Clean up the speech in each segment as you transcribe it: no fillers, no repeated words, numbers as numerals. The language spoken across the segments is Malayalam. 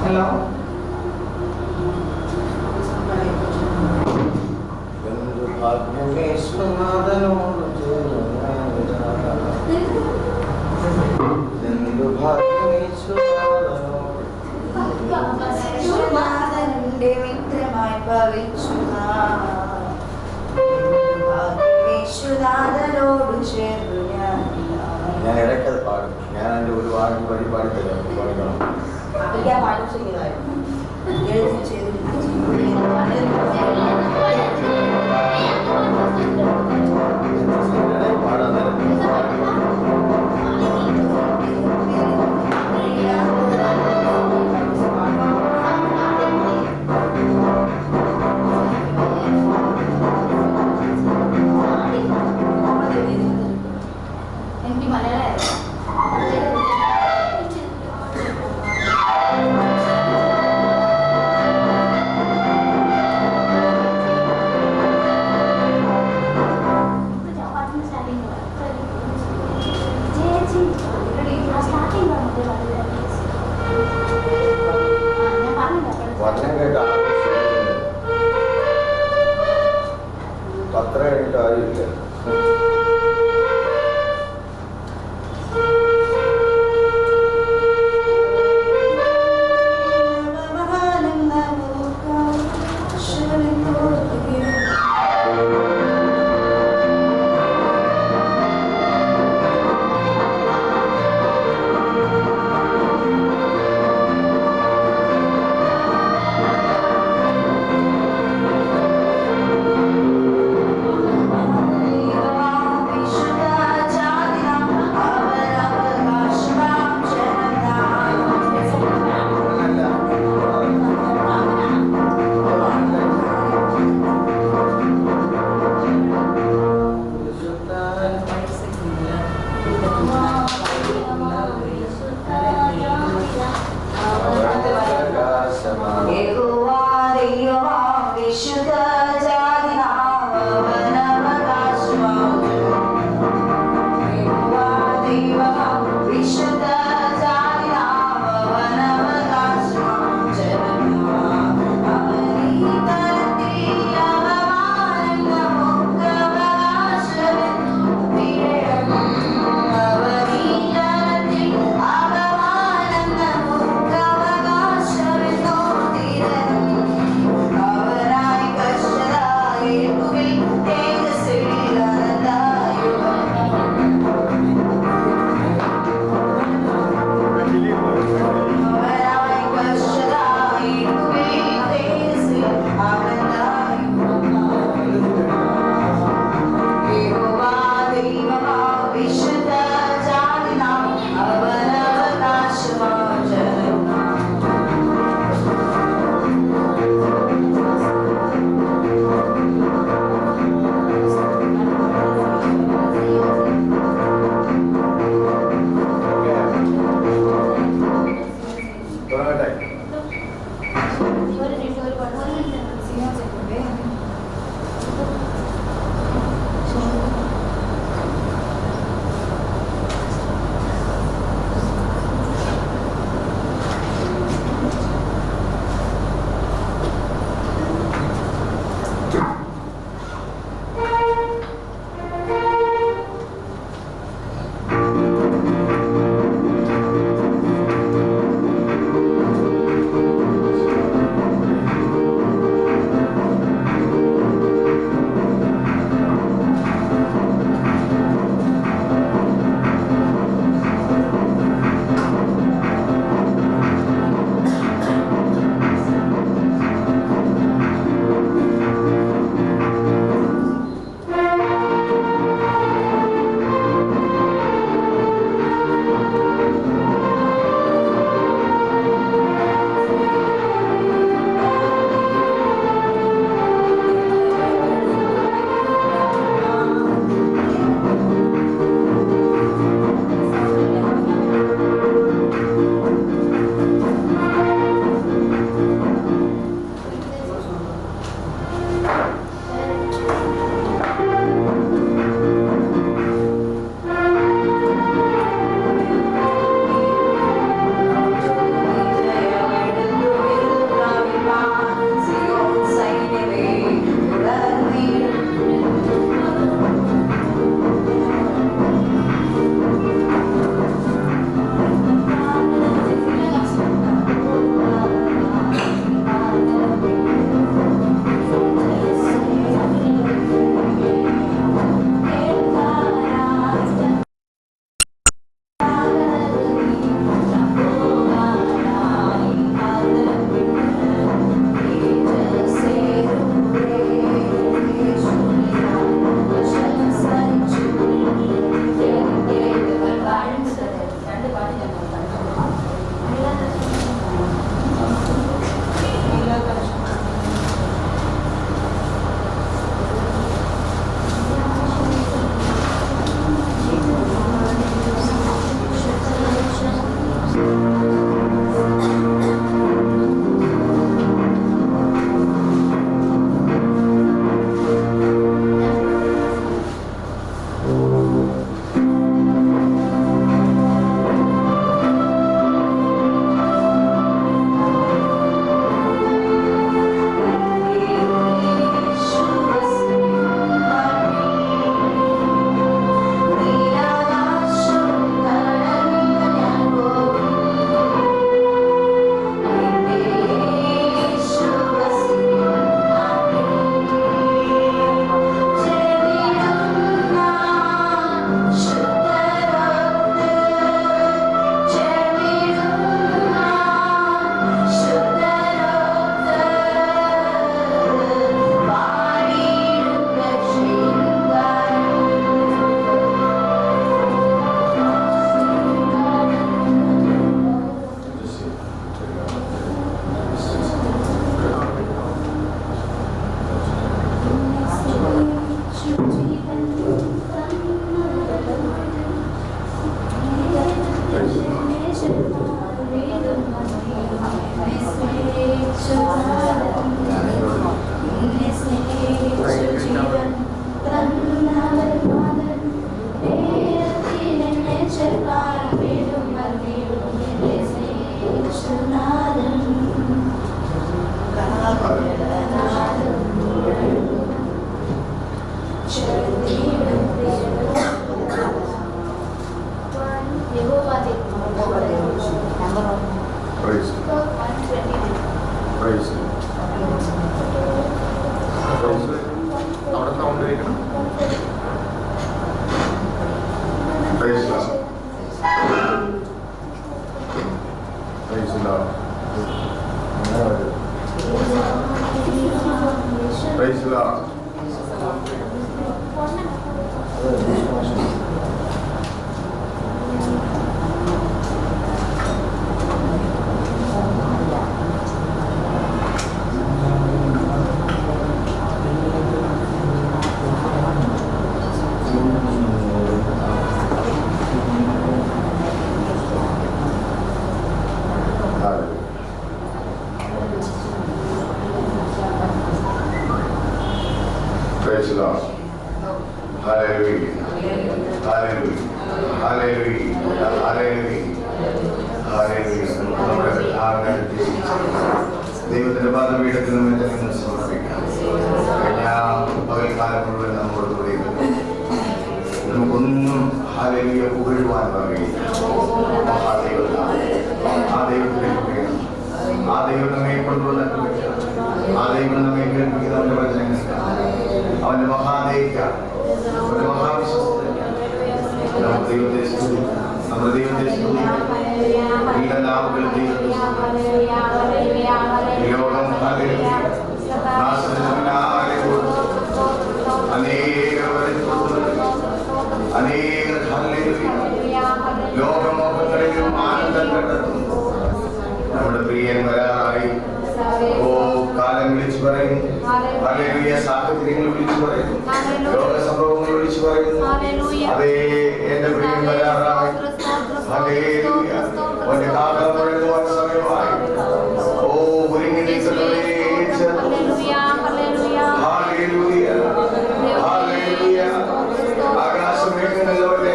ഹലോ മിത്രമായി ഭവിച്ചുനാഥനോട് ചേർന്നു ഞാൻ ഇടയ്ക്കത് പാടും. ഞാൻ എൻ്റെ ഒരു വരി പാടിത്തരാം. പാടിക്കണം. പാടും ചെയ്യുന്നതായിരുന്നു എഴുതി ചെയ്തിട്ട് പാടാൻ നേരം എനിക്ക് മലയാളമായിരുന്നു. വചനം കേട്ട് പത്രം കഴിഞ്ഞിട്ട് ആരുമില്ല. ദൈവത്തിന്റെ പാദപീഠത്തിൽ നിന്ന് സമർപ്പിക്കാം. പകൽക്കാലം മുഴുവൻ നമ്മോട് കൂടെ നമുക്കൊന്നും ഹല്ലേലൂയ പുകഴുവാൻ കഴിയില്ല. ആ ദൈവത്തിലേക്ക് ആ ദൈവം നമ്മെ കൊണ്ടുവന്നിട്ട് ആ ദൈവം നമ്മെ കേൾപ്പിക്കുന്നവന്റെ വചനങ്ങൾ അവന്റെ മഹാദേവിക്ക അവന്റെ മഹാവിശ്വസത്തെ നമ്മുടെ ദൈവത്തെ സ്തുതിക്കാം. നമ്മുടെ ദൈവത്തെ സ്തുതിക്കാം. എല്ലാ നാവുകളും ദൈവത്തെ ലോകം ലോകമോഹങ്ങളിലും ആനന്ദം കണ്ടെത്തുന്നു. നമ്മുടെ പ്രിയൻ വരാറായി. ഓ കാലം വിളിച്ചു പറയുന്നു, ഹല്ലേലൂയ. സാഹചര്യങ്ങൾ വിളിച്ചു പറയുന്നു, ലോക സംഭവങ്ങൾ വിളിച്ചു പറയുന്നു. അതേ എന്റെ പ്രിയൻ വരാറായി. ഹല്ലേലൂയ. അവന്റെ കാലം മുഴുവൻ സമയമായി. ഓ ഒരുങ്ങി നിൽക്കുന്നവരെ ആകാശമേഘങ്ങളിലൂടെ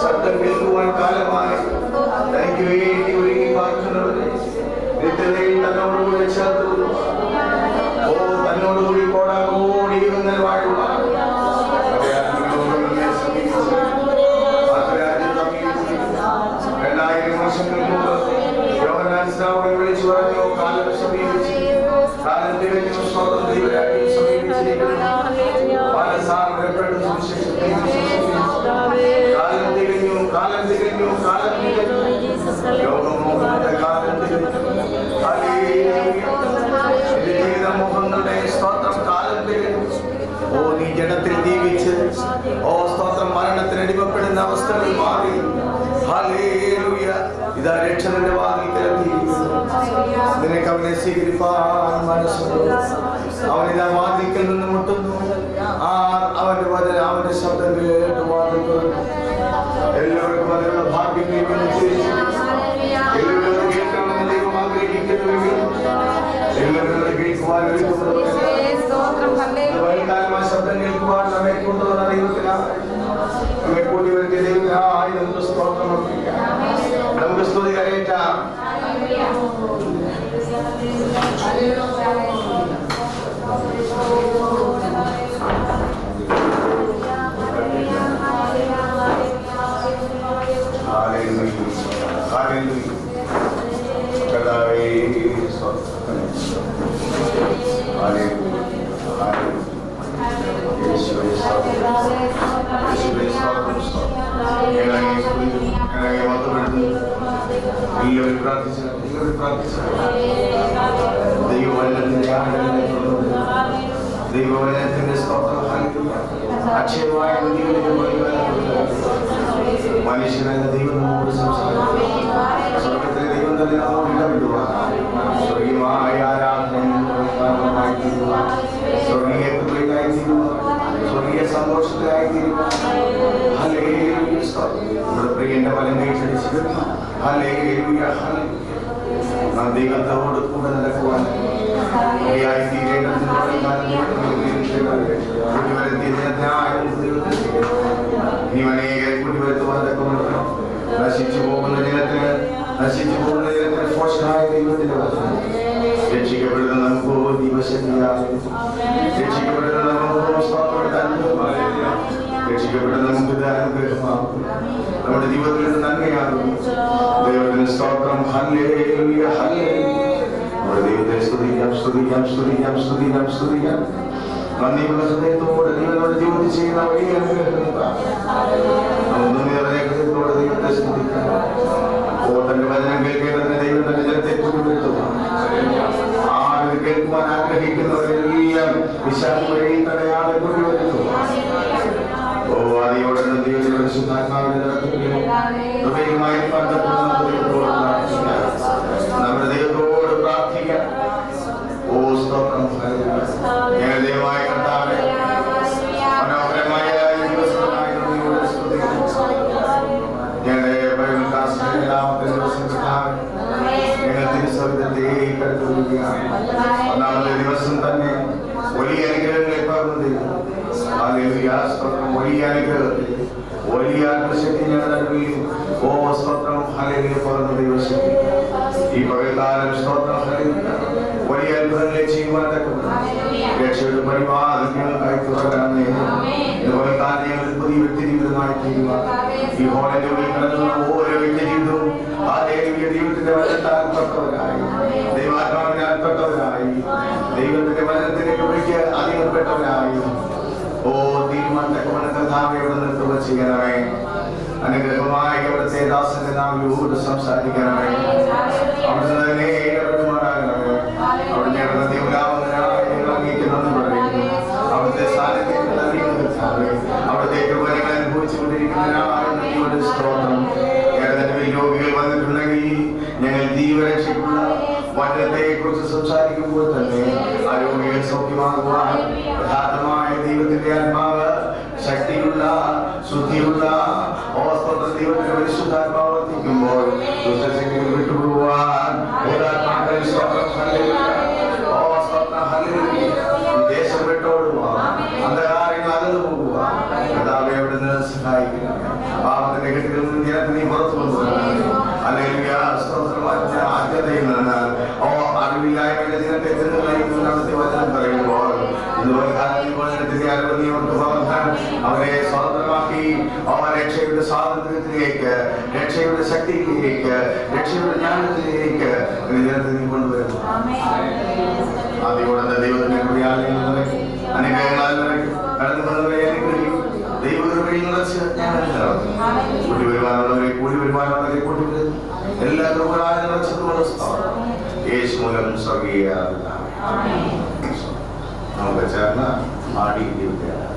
ശബ്ദം കേൾക്കുവാൻ കാലമായി. തനിക്ക് വേണ്ടി ഒരുങ്ങി പാർക്കുന്നവരെ നിത്യതയിൽ തന്നോടുകൂടി ചേർത്തുന്നു. ഓ തന്നോടുകൂടി കോടാകോടി വാഴുവാൻ വിളിച്ചു പറഞ്ഞു. കാലം സമീപിച്ചു, കാലം തികഞ്ഞു. സ്വന്തം ദൈവരാജ്യം സമീപിച്ചിരിക്കുന്നു. കാലം തികഞ്ഞു, കാലം തികഞ്ഞു, കാലം തികഞ്ഞു. ലോകമോഹങ്ങളുടെ കാലം തികഞ്ഞു. ജീവിതമോഹങ്ങളുടെ സ്തോത്രം കാലം തികഞ്ഞു. ഓ നീ ജഡത്തിൽ ജീവിച്ച് ഓ സ്തോത്രം മരണത്തിന് അടിമപ്പെടുന്ന അവസ്ഥകൾ മാറി. ഹല്ലേലൂയ. ഇതാ രക്ഷകന്റെ വാതിൽക്കലെത്തിയിരിക്കുന്നു. നിനക്ക് അവനെ സ്വീകരിപ്പാൻ മനസ്സുണ്ട്. അവനിതാ വാതിൽക്കൽ നിന്ന് മുട്ടുന്നു. അവന്റെ വചന അവന്റെ ശബ്ദം കേട്ട് വാതിൽ തുറന്നു. എല്ലാവർക്കും അതിനുള്ള ഭാഗ്യം എല്ലാവരും കേൾക്കണമെന്ന് ദൈവം ആഗ്രഹിക്കുന്നുവെങ്കിൽ എല്ലാവരും കേൾക്കുവാൻ വൈകാലമായ ശബ്ദം കേൾക്കുവാൻ നമ്മെ കൊണ്ടുവന്ന ദൈവത്തിനാണ്. നമ്മെ കൂട്ടി വരുത്തിയ ദൈവത്തിനായി നമുക്ക് സ്തോത്രം അർപ്പിക്കാം. നമുക്ക് സ്തുതി കരയേറ്റാം. ദൈവവചനത്തിന്റെ സ്തോത്രം അക്ഷയമായ മനുഷ്യനെന്ന ദൈവം നമ്മോട് സംസാരിക്കും. സ്വർഗത്തിലെ ദൈവം തന്നെ നമ്മോട് ഇടപെടുവാൻ സ്വർഗീയമായ ആരാധനയായി തീരുവാൻ, സ്വർഗീയ കൃപയിലായി തീരുവാൻ, സ്വർഗീയ സന്തോഷത്തിലായിത്തീരുവാൻ. ഹല്ലേലൂയ. നമ്മുടെ പ്രിയന്റെ ഫലം കഴിച്ചടിച്ച് ഹല്ലേലൂയ. ദൈവത്തോട് കൂടെ നടക്കുവാൻ കൂടിയായി തീരേണ്ടതിനോട് ഇനി അനേകരെ കൂട്ടിവരുത്തുവാൻ നശിച്ചു പോകുന്ന ജനത്തിന് പോഷനായ ദൈവത്തിന്റെ വചനം രക്ഷിക്കപ്പെടുന്ന നമുക്ക് ദൈവശക്തിയായി രക്ഷിക്കപ്പെടുന്ന നമുക്ക് അത്ഭുതമായി രക്ഷിക്കപ്പെടുന്ന നമുക്ക് അനുഗ്രഹമാകും നമ്മുടെ ജീവിതത്തിൽ നിന്ന് നന്മയാകും ദൈവത്തിന് സ്തോത്രം ഹല്ലേലൂയ ഹല്ലേലൂയ നമ്മുടെ ദൈവത്തെ സ്തുതിക്കാം നന്ദിയുള്ള ഹൃദയത്തോടെ ദൈവത്തോട് ജീവിതം ചെയ്യുന്ന വലിയ ഹൃദയത്തോടെ ദൈവത്തെ സ്തുതിക്കാം തന്റെ വചനം കേൾക്കേണ്ടതിന് ദൈവം തന്റെ ജനത്തെ കൂട്ടിവരുത്തുക ആരും കേൾക്കുവാൻ ആഗ്രഹിക്കുന്നവരെല്ലാം വിശാഖ വഴി തടയാതെ കൂട്ടിവരുത്തുക ആദിയോടെ ദൈവത്തിന്റെ പരിശുദ്ധാത്മാവിന്റെ ഹൃദയമായി നമ്മുടെ ദൈവത്തോട് പ്രാർത്ഥിക്കാം ഓ സ്തോത്രം ദൈവമായ കർത്താവേ മനോഹരമായ ദിവസമായി ഞങ്ങളുടെ ഒന്നാമത്തെ ദിവസം തന്നെ വലിയ അനുഗ്രഹങ്ങളെ പകർന്നു വലിയ അനുഗ്രഹത്തിൽ വലിയ ആത്മശക്തി ഞങ്ങളുടെ ഓ സ്തോത്രം ഹല്ലേലൂയ പകർന്നു ദൈവശക്തി ഈ പകൽക്കാലം സ്തോത്രം ഹല്ലേലൂയ വലിയ അത്ഭുതങ്ങളെ ചെയ്യുവാൻ രക്ഷയുടെ പരിപാലനങ്ങൾക്കായി തുടരാനേ ഇതുപോലെ കാര്യങ്ങളിൽ പുതിയ വ്യക്തി ജീവിതമായി ചെയ്യുക ഈ ഹോളിന്റെ ഉള്ളിൽ കിടക്കുന്ന ഓരോ വ്യക്തി ജീവിതവും ആ ദൈവത്തിന്റെ വചനത്താൽ പെട്ടവരായി ദൈവാത്മാവിനാൽ പെട്ടവരായി ദൈവത്തിന്റെ വചനത്തിലേക്ക് വിളിക്ക് അധികപ്പെട്ടവരായി ഓ തീരുമാനത്തെ ഇവിടെ നിർത്തുക ചെയ്യണമേ അനുഗ്രഹമായി അവിടുത്തെ ദാസന്റെ നാവിലൂടെ സംസാരിക്കണമേ അവിടുന്ന് തന്നെ ഇടപെടുമാറാകണമേ അവിടുത്തെ അവിടുത്തെ സാന്നിധ്യത്തിൽ അവിടുത്തെ കൃപകൾ അനുഭവിച്ചുകൊണ്ടിരിക്കുന്നതിനാണ് സ്തോത്രം രോഗികൾ വന്നിട്ടുണ്ടെങ്കിൽ ഞങ്ങൾ ജീവരക്ഷയ്ക്കുള്ള വചനത്തെ കുറിച്ച് സംസാരിക്കുമ്പോൾ തന്നെ ആ രോഗികൾ സൗഖ്യമാകുവാൻ യഥാർത്ഥമായ ദൈവത്തിന്റെ ആത്മാവ് ശക്തിയുള്ള ശുദ്ധിയുള്ള ദൈവത്തിന്റെ പരിശുദ്ധാത്മാവ് വർദ്ധിക്കുമ്പോൾ ദുഷ്ടശക്തികൾ വിട്ടുപോകുവാൻ ദേശം വിട്ടോടുക അന്ധകാരങ്ങൾ അകന്നു പോകുക കർത്താവേ അവിടുന്ന് സഹായിക്കുക പാപത്തിന്റെ കെട്ടുകളിൽ നിന്ന് ജനത്തെ നീ പുറത്തു കൊണ്ടുവരണം അല്ലെങ്കിൽ ആദ്യതയിൽ നിന്ന് അറിവില്ലായ്മയുടെ ജനത്തെ തിരുനയിക്കുന്നതിന്റെ വചനം പറയുമ്പോൾ ഇതുപോലെ അവരെ സ്വതന്ത്രമാക്കി രക്ഷയുടെ സ്വാതന്ത്ര്യത്തിലേക്ക് രക്ഷയുടെ ശക്തിയിലേക്ക് രക്ഷയുടെ ജ്ഞാനത്തിലേക്ക് ജനത്തെ നീ കൊണ്ടുവരുന്നു ആദ്യകൂടെ ദൈവത്തിന്റെ കൃപയാലയങ്ങളെ അനുഗ്രഹങ്ങളാൽ കടന്നു വന്നവരെ അനുഗ്രഹിക്കും ദൈവകൃപയിൽ നിറച്ച് കൂടി വരുവാനുള്ളവരെ കൂട്ടി വരുന്നു എല്ലാ കൃപകളായ നിറച്ചതുകൊണ്ട് യേശു മൂലം സ്വർഗീയ നമുക്ക് ചേർന്ന് ആടിയിരിക്കുകയാണ്.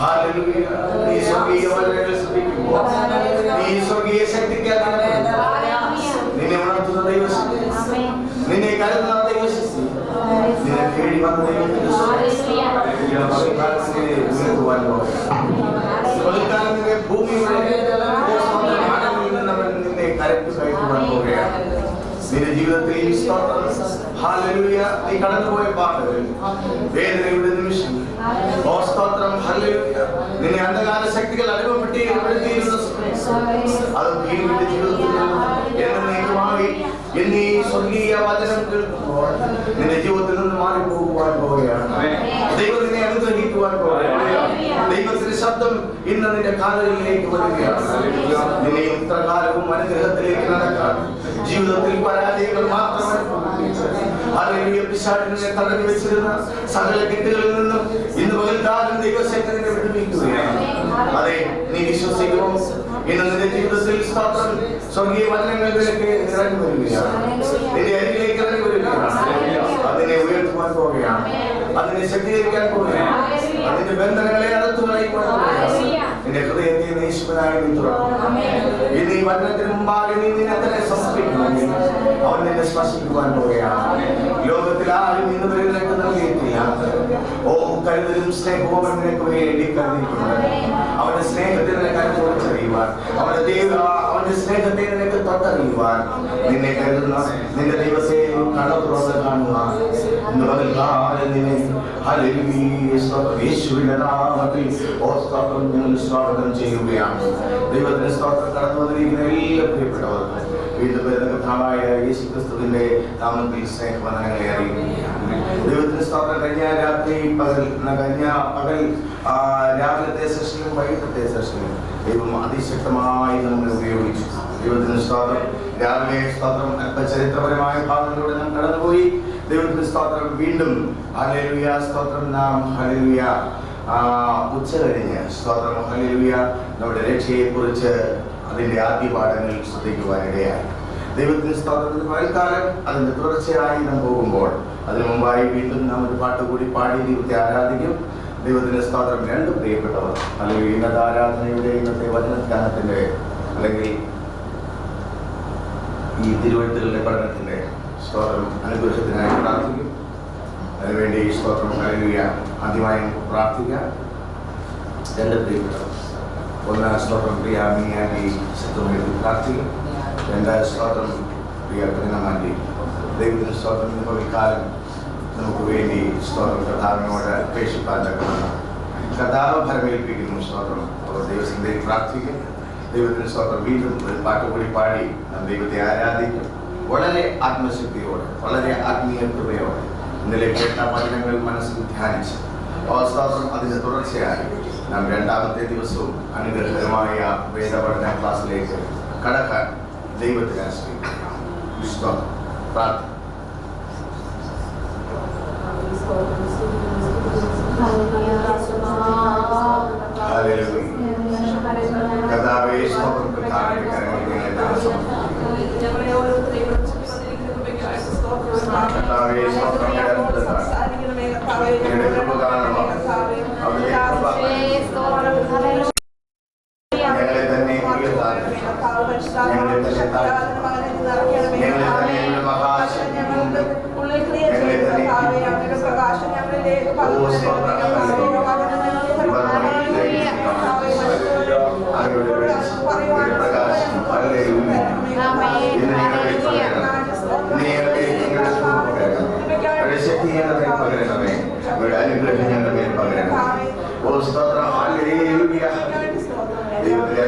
ഹല്ലേലൂയ. നീ സ്വർഗീയ വചനങ്ങൾ ശ്രദ്ധിക്കുമ്പോൾ നീ സ്വർഗീയ ശക്തിക്ക് നിന്നെ ഉണർത്തുന്ന ദൈവശക്തി, നിന്നെ കരുതുന്ന ദൈവശക്തി, നിന്നെ തേടി വന്ന ദൈവത്തിന്റെ ഭൂമിയുടെ നിന്നെ കരക്ക് കയറ്റുവാൻ പോവുകയാണ്. നിന്റെ ജീവിതത്തിൽ ഹല്ലേലൂയ നീ കടന്നുപോയ പാട്ടുകൾ, വേദനയുടെ നിമിഷം, ഓ സ്തോത്രം ഹല്ലേലൂയ, നിന്നെ അന്ധകാര ശക്തികൾ അനുഭവപ്പെടുത്തിയിരുന്ന അത് നിന്റെ ജീവിതത്തിൽ എന്നേക്കുമായി എന്നീ സ്വർഗീയ വചനം കേൾക്കുമ്പോൾ നിന്റെ ജീവിതത്തിൽ നിന്ന് മാറിപ്പോകുവാൻ പോവുകയാണ്. ദൈവം നിന്നെ അനുഗ്രഹിക്കുവാൻ പോവുകയാണ്. ദൈവത്തിന്റെ ശബ്ദം ഇന്ന് നിന്റെ കാലുകളിലേക്ക് വരികയാണ്. നിന്നെ ഇത്ര കാലവും അനുഗ്രഹത്തിലേക്ക് നടക്കാൻ ജീവിതത്തിൽ പരാജയങ്ങൾ മാത്രമേ പിശാചിനെ തടഞ്ഞു വെച്ചിരുന്ന സകല കെട്ടുകളിൽ നിന്നും ഇന്ന് പകൽക്കാലം ദൈവശക്തി നിന്നെ വിടുവിക്കുകയാണ്. അതെ, നീ വിശ്വസിക്കുമോ? ഇന്ന് നിന്റെ ജീവിതത്തിൽ സ്തോത്രം സ്വർഗീയ വചനങ്ങൾ നിനക്ക് ഇറങ്ങി വരികയാണ്. നിന്റെ അരികിലേക്ക് ഇറങ്ങി വരികയാണ്. അതിനെ ഉയർത്തുവാൻ പോവുകയാണ്. അതിനെ ശക്തീകരിക്കാൻ പോവുകയാണ്. അതിന്റെ ബന്ധനങ്ങളെ അറുത്തു കളയുവാൻ പോവുകയാണ്. നിന്റെ ഹൃദയത്തെ യേശുവിനായി നീ തുറക്കും. ഇന്ന് ഈ വചനത്തിന് മുമ്പാകെ നീ നിന്നെ തന്നെ സമർപ്പിക്കുമെങ്കിൽ അവൻ നിന്നെ സ്പർശിക്കുവാൻ പോവുകയാണ്. ലോകത്തിൽ ആരും ഇന്ന് വരെ നിനക്ക് നൽകിയിട്ടില്ല. ഓ കരുതലും സ്നേഹവും അവൻ നിനക്ക് വേണ്ടി കരുതിയിട്ടുണ്ട്. അവന്റെ സ്നേഹത്തെ നിനക്ക് അനുഭവിച്ചറിയുവാൻ, അവന്റെ സ്നേഹത്തെ നിനക്ക് തൊട്ടറിയുവാൻ, നിന്നെ കരുതുന്ന നിന്റെ ദൈവത്തെ കടത്തുറന്ന് കാണുവാൻ ഇന്ന് പകൽക്കാലം നിന്നെ യേശുവിന്റെ നാമത്തിൽ ഞങ്ങൾ സ്വാഗതം ചെയ്യുകയാണ്. ദൈവത്തിന് സ്തോത്രം. കടന്നു വന്നിരിക്കുന്ന എല്ലാ പ്രിയപ്പെട്ടവർക്കും വീണ്ടും വരുന്ന കർത്താവായ യേശുക്രിസ്തുവിന്റെ നാമത്തിൽ സ്നേഹവന്ദനങ്ങളെ അറിയിക്കുന്നു. ദൈവത്തിന് സ്തോത്രം. കഴിഞ്ഞ പകൽ രാവിലത്തെ സെഷനിലും വൈകിട്ടത്തെ സെഷനിലും ദൈവം അതിശക്തമായി നമ്മൾ ഉപയോഗിച്ചു. ദൈവത്തിന് സ്തോത്രം. രാവിലെ സ്തോത്രം അല്പചരിത്രപരമായ ഭാഗങ്ങളിലൂടെ നാം കടന്നുപോയി. ദൈവത്തിന് സ്തോത്രം. വീണ്ടും ഹല്ലേലൂയ സ്തോത്രം. നാം ഹല്ലേലൂയ ഉച്ച കഴിഞ്ഞ് സ്തോത്രം ഹല്ലേലൂയ നമ്മുടെ രക്ഷയെ കുറിച്ച് അതിന്റെ ആദ്യ പാഠങ്ങൾ ശ്രദ്ധിക്കുവാനിടയായി. ദൈവത്തിന് സ്തോത്രത്തിന് പകൽക്കാലം അതിന്റെ തുടർച്ചയായി നാം പോകുമ്പോൾ അതിനു മുമ്പായി വീണ്ടും നാം ഒരു പാട്ട് കൂടി പാടി ദൈവത്തെ ആരാധിക്കും. ദൈവത്തിന്റെ സ്തോത്രം. രണ്ട് പ്രിയപ്പെട്ടവർ അല്ലെങ്കിൽ ഇന്നത്തെ ആരാധനയുടെ ഇന്നത്തെ വചനധ്യാനത്തിന്റെ അല്ലെങ്കിൽ ഈ തിരുവഴുത്തുകളുടെ പഠനത്തിന്റെ സ്തോത്രം അനുഗ്രഹത്തിനായി പ്രാർത്ഥിക്കും. അതിനുവേണ്ടി സ്തോത്രം ഹല്ലേലൂയ ആദ്യമായി പ്രാർത്ഥിക്കാം. രണ്ട് പ്രിയപ്പെട്ടവർ, ഒന്ന് സ്തോത്രം പ്രിയ മീയാണ്ടി ശത്രുവിന് പ്രാർത്ഥിക്കും. രണ്ട് സ്തോത്രം പ്രിയ കരുണമാണ്ടി. ദൈവത്തിന് സ്തോത്രം. ഇന്ന് പകൽക്കാലം നമുക്ക് വേണ്ടി സ്തോത്രം കർത്താവിനോട് അപേക്ഷിപ്പാൻ കർത്താവ് ഫലമേൽപ്പിക്കുന്നു. സ്തോത്രം. അവർ ദൈവത്തിൻ്റെ പ്രാർത്ഥിക്കും. ദൈവത്തിന് സ്തോത്രം. വീണ്ടും ഒരു പാട്ട് കൂടി പാടി നാം ദൈവത്തെ ആരാധിക്കും. വളരെ ആത്മശക്തിയോടെ, വളരെ ആത്മീയ കൃപയോടെ ഇന്നലെ കേട്ട വചനങ്ങൾ മനസ്സിൽ ധ്യാനിച്ച് സ്തോത്രം അതിൻ്റെ തുടർച്ചയായി നാം രണ്ടാമത്തെ ദിവസവും അനുഗ്രഹകരമായ വേദപഠന ക്ലാസ്സിലേക്ക് കടക്കാൻ ദൈവത്തെ ആശ്രയിക്കും. വിശ്വാസം പ്രാർത്ഥന. കർത്താവേ സ്തോത്രം. കർത്താവിന്റെ കരങ്ങളിലെ കർത്താവേ സ്തോത്രം. ഞങ്ങളെ തന്നെ പകരണമേ. അനുഗ്രഹം ഞങ്ങളുടെ മേൽ പകരണമേ. ഓ സ്തോത്രം. ഹല്ലേലൂയ. ദൈവത്തിന്റെ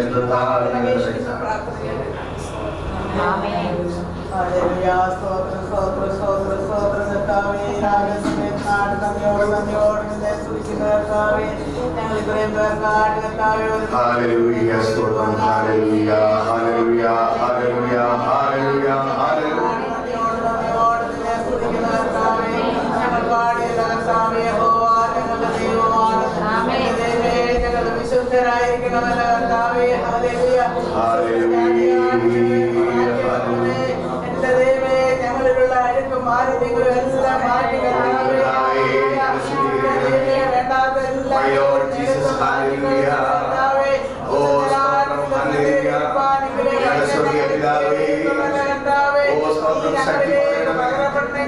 ഹല്ലേലൂയ സ്തോത്രം. ഹല്ലേലൂയ ഹല്ലേലൂയ ഹല്ലേലൂയ ഹല്ലേലൂയ ഹല്ലേലൂയ. ഞങ്ങളിലുള്ള അഴുക്ക് മാറി നിങ്ങളെല്ലാം മാറ്റി ഹല്ലേലൂയ. ഓ സ്തോത്രം, ഹല്ലേലൂയ. ഞങ്ങളുടെ സ്വർഗ്ഗീയ പിതാവേ, ഓ സ്തോത്രം, ശക്തി പകരണമേ.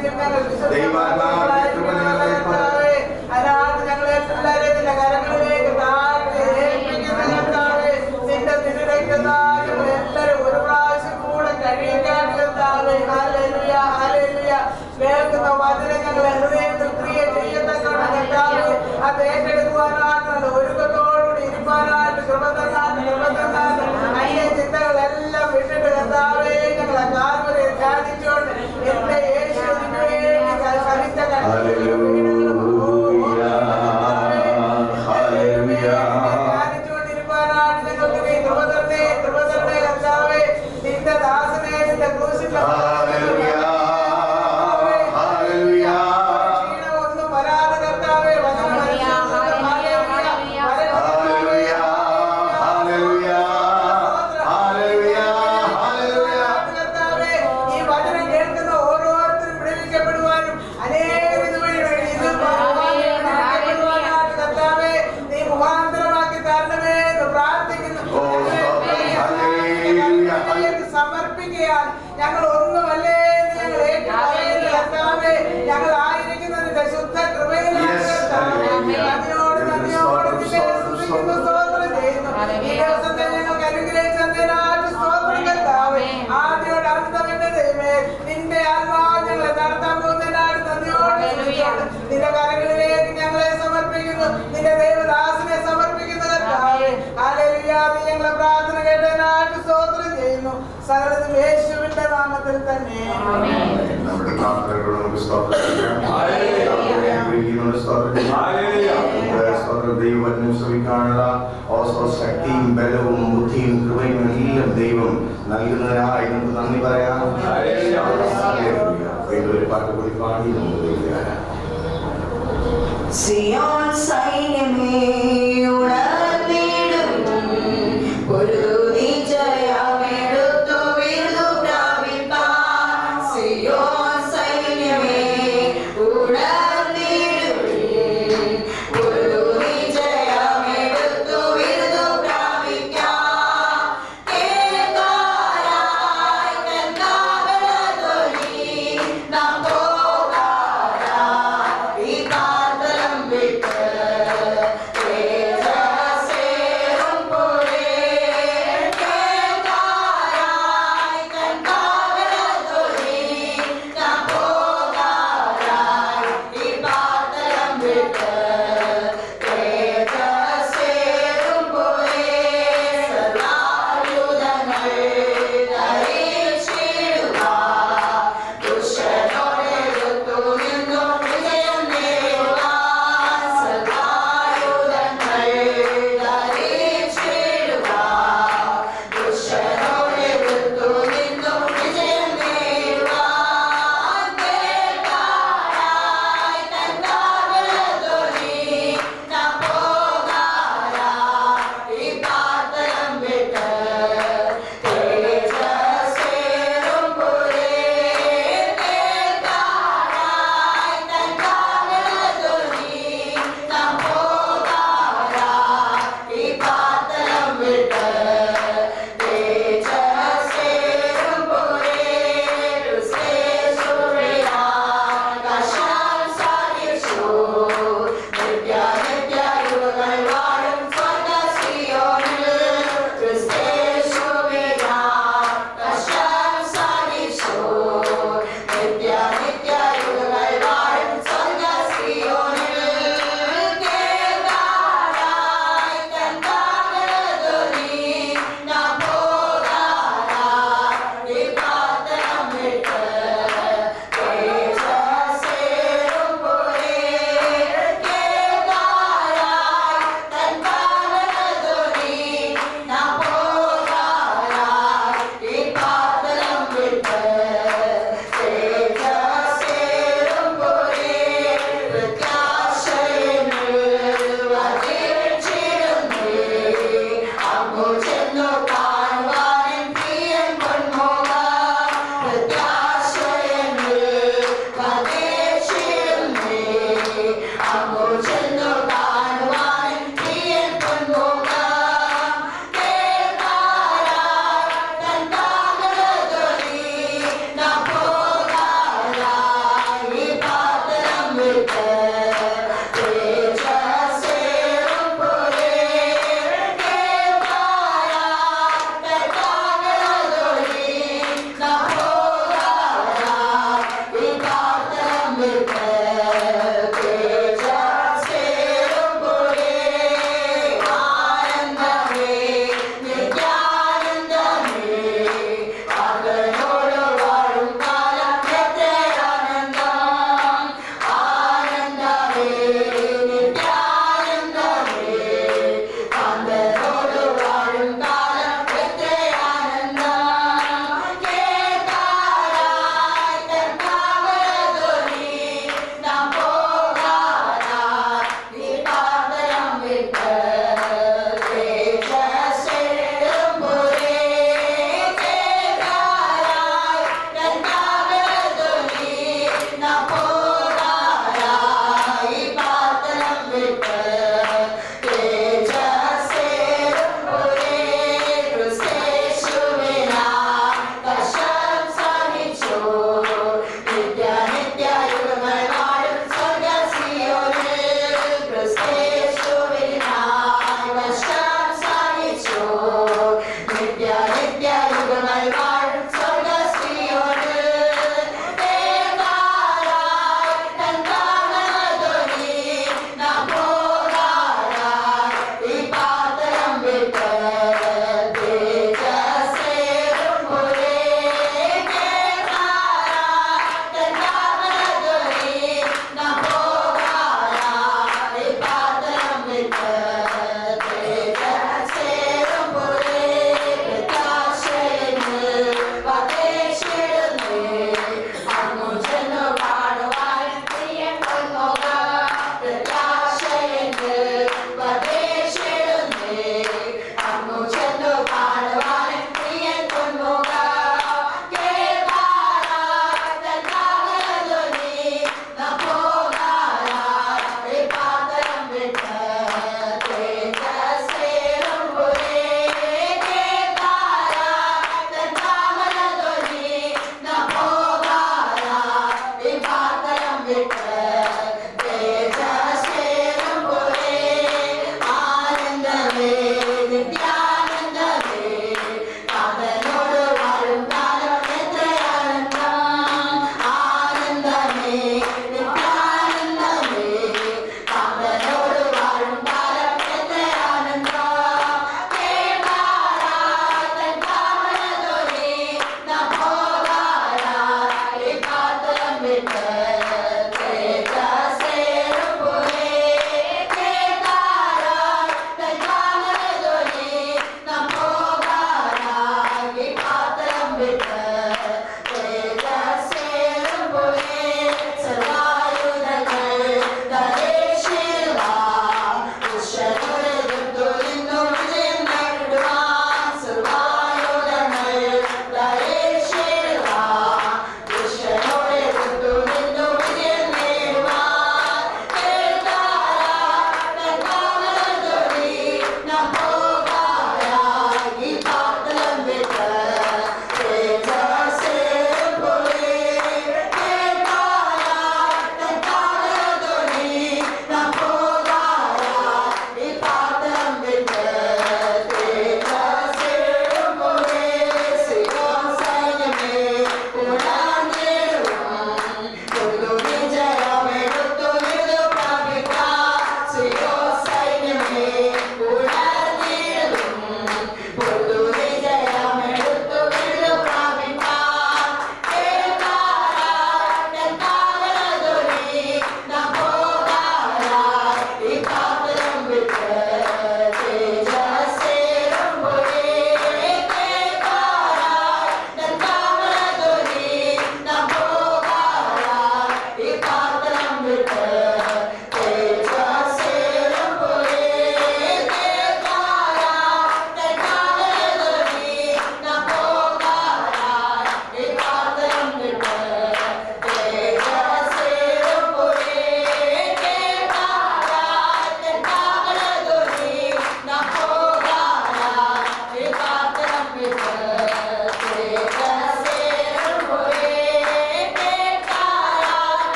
ദൈവാത്മാവിന്റെ കൃപ ഞങ്ങളെ പകരണമേ. ഞങ്ങളെ പിള്ളേരെ കരങ്ങളിലേക്ക് താഴ്ത്തി ഏൽപ്പിക്കുന്ന കർത്താവേ, നിന്റെ തിരുരക്തത്താൽ ഞങ്ങളെല്ലാവരും ഒരു പ്രാവശ്യം കൂടെ കഴിയിക്കാൻ കർത്താവേ. Hallelujah, hallelujah. കേൾക്കുന്ന വചനം ഞങ്ങളെ ഹൃദയത്തിൽ ക്രിയ ചെയ്യത്തക്കണം കർത്താവേ. അത് ഏറ്റെടുക്കുവാനാണ് ഒരുക്കത്തോടുകൂടി ഇരുപ്പാനായിട്ട് കൃപ തന്നാണ്. അയ്യ ചിന്തകളെല്ലാം വിട്ടിട്ട് കർത്താവേ ഞങ്ങളെ കാൽവരെ ധ്യാനിച്ചുകൊണ്ട് എന്റെ യേശുവിന് വേണ്ടി സഹിച്ച ധ്യാനിച്ചുകൊണ്ടിരിക്കാനാണ് ഞങ്ങൾക്ക് നീ കൃപ തരണേ കർത്താവേ. നിന്റെ ദാസനെ നിന്റെ ക്രൂശിൽ ക്ഷീണമൊന്നും വരാതെ കർത്താവേ ഈ വചനം കേൾക്കുന്ന ഓരോരുത്തരും വിടുവിക്കപ്പെടുവാനും അനേകം ഇതുവഴി കർത്താവേ നീ മുഖാന്തരമാക്കി തരണമേ എന്ന് പ്രാർത്ഥിക്കുന്നു. സമർപ്പിക്കുകയാണ്. ഞങ്ങൾ ഒന്നുമല്ലേ ഞങ്ങൾ ഏറ്റുപറയുന്നു കർത്താവേ. ഞങ്ങൾ ആയിരിക്കുന്നതിന്റെ ശുദ്ധ കൃപയിലാണ് കർത്താവേ. അതിനോട് സ്തുതിക്കുന്നു, സ്തോത്രം ചെയ്യുന്നു. ഈ ദിവസത്തെ ഞങ്ങൾക്ക് അനുഗ്രഹിച്ചതിനായിട്ട് സ്തോത്രം കർത്താവേ. ആദ്യോട് അർത്ഥമെന്റെ ദൈവമേ, നിന്റെ ആത്മാവ് ഞങ്ങളെ നടത്താൻ പോകുന്നതിനായിട്ട് നന്ദിയോട് നിന്റെ കരങ്ങളിലേക്ക് ഞങ്ങളെ സമർപ്പിക്കുന്നു. നിന്റെ ദൈവദാസനെ സമർപ്പിക്കുന്നു കർത്താവേ. ഹല്ലേലൂയ. നീ ഞങ്ങളെ പ്രാർത്ഥന കേട്ടതിനായിട്ട് സ്തോത്രം ചെയ്യുന്നു. സകലതും യേശുവിന്റെ നാമത്തിൽ തന്നെ. നമ്മുടെ പ്രാർത്ഥനകളോട് നമുക്ക് സ്തോത്രം ചെയ്യാം. സ്തോത്രം. ദൈവവചനം ശ്രമിക്കാനുള്ള ശക്തിയും ബലവും ബുദ്ധിയും കൃപയും എല്ലാം ദൈവം നൽകുന്നതിനായി നമുക്ക് നന്ദി പറയാം. ഒരു പാട്ട് കൂടി പാടി നമുക്ക് സിയോൻ സൈന്യമേ ഉണർന്നിടും, ഒരു നിശ്ചയമെടുത്തു വിരുദു പ്രാപിപ്പാൻ. സിയോൻ സൈന്യമേ ഉണർന്നിടും, ഒരു നിശ്ചയമെടുത്തു വിരുദു പ്രാപിക്കാം. കേൾക്കാനായി കൽക്കാവലധ്വനി നാം പോകാനായി ഈ കാതലം വിട്ട്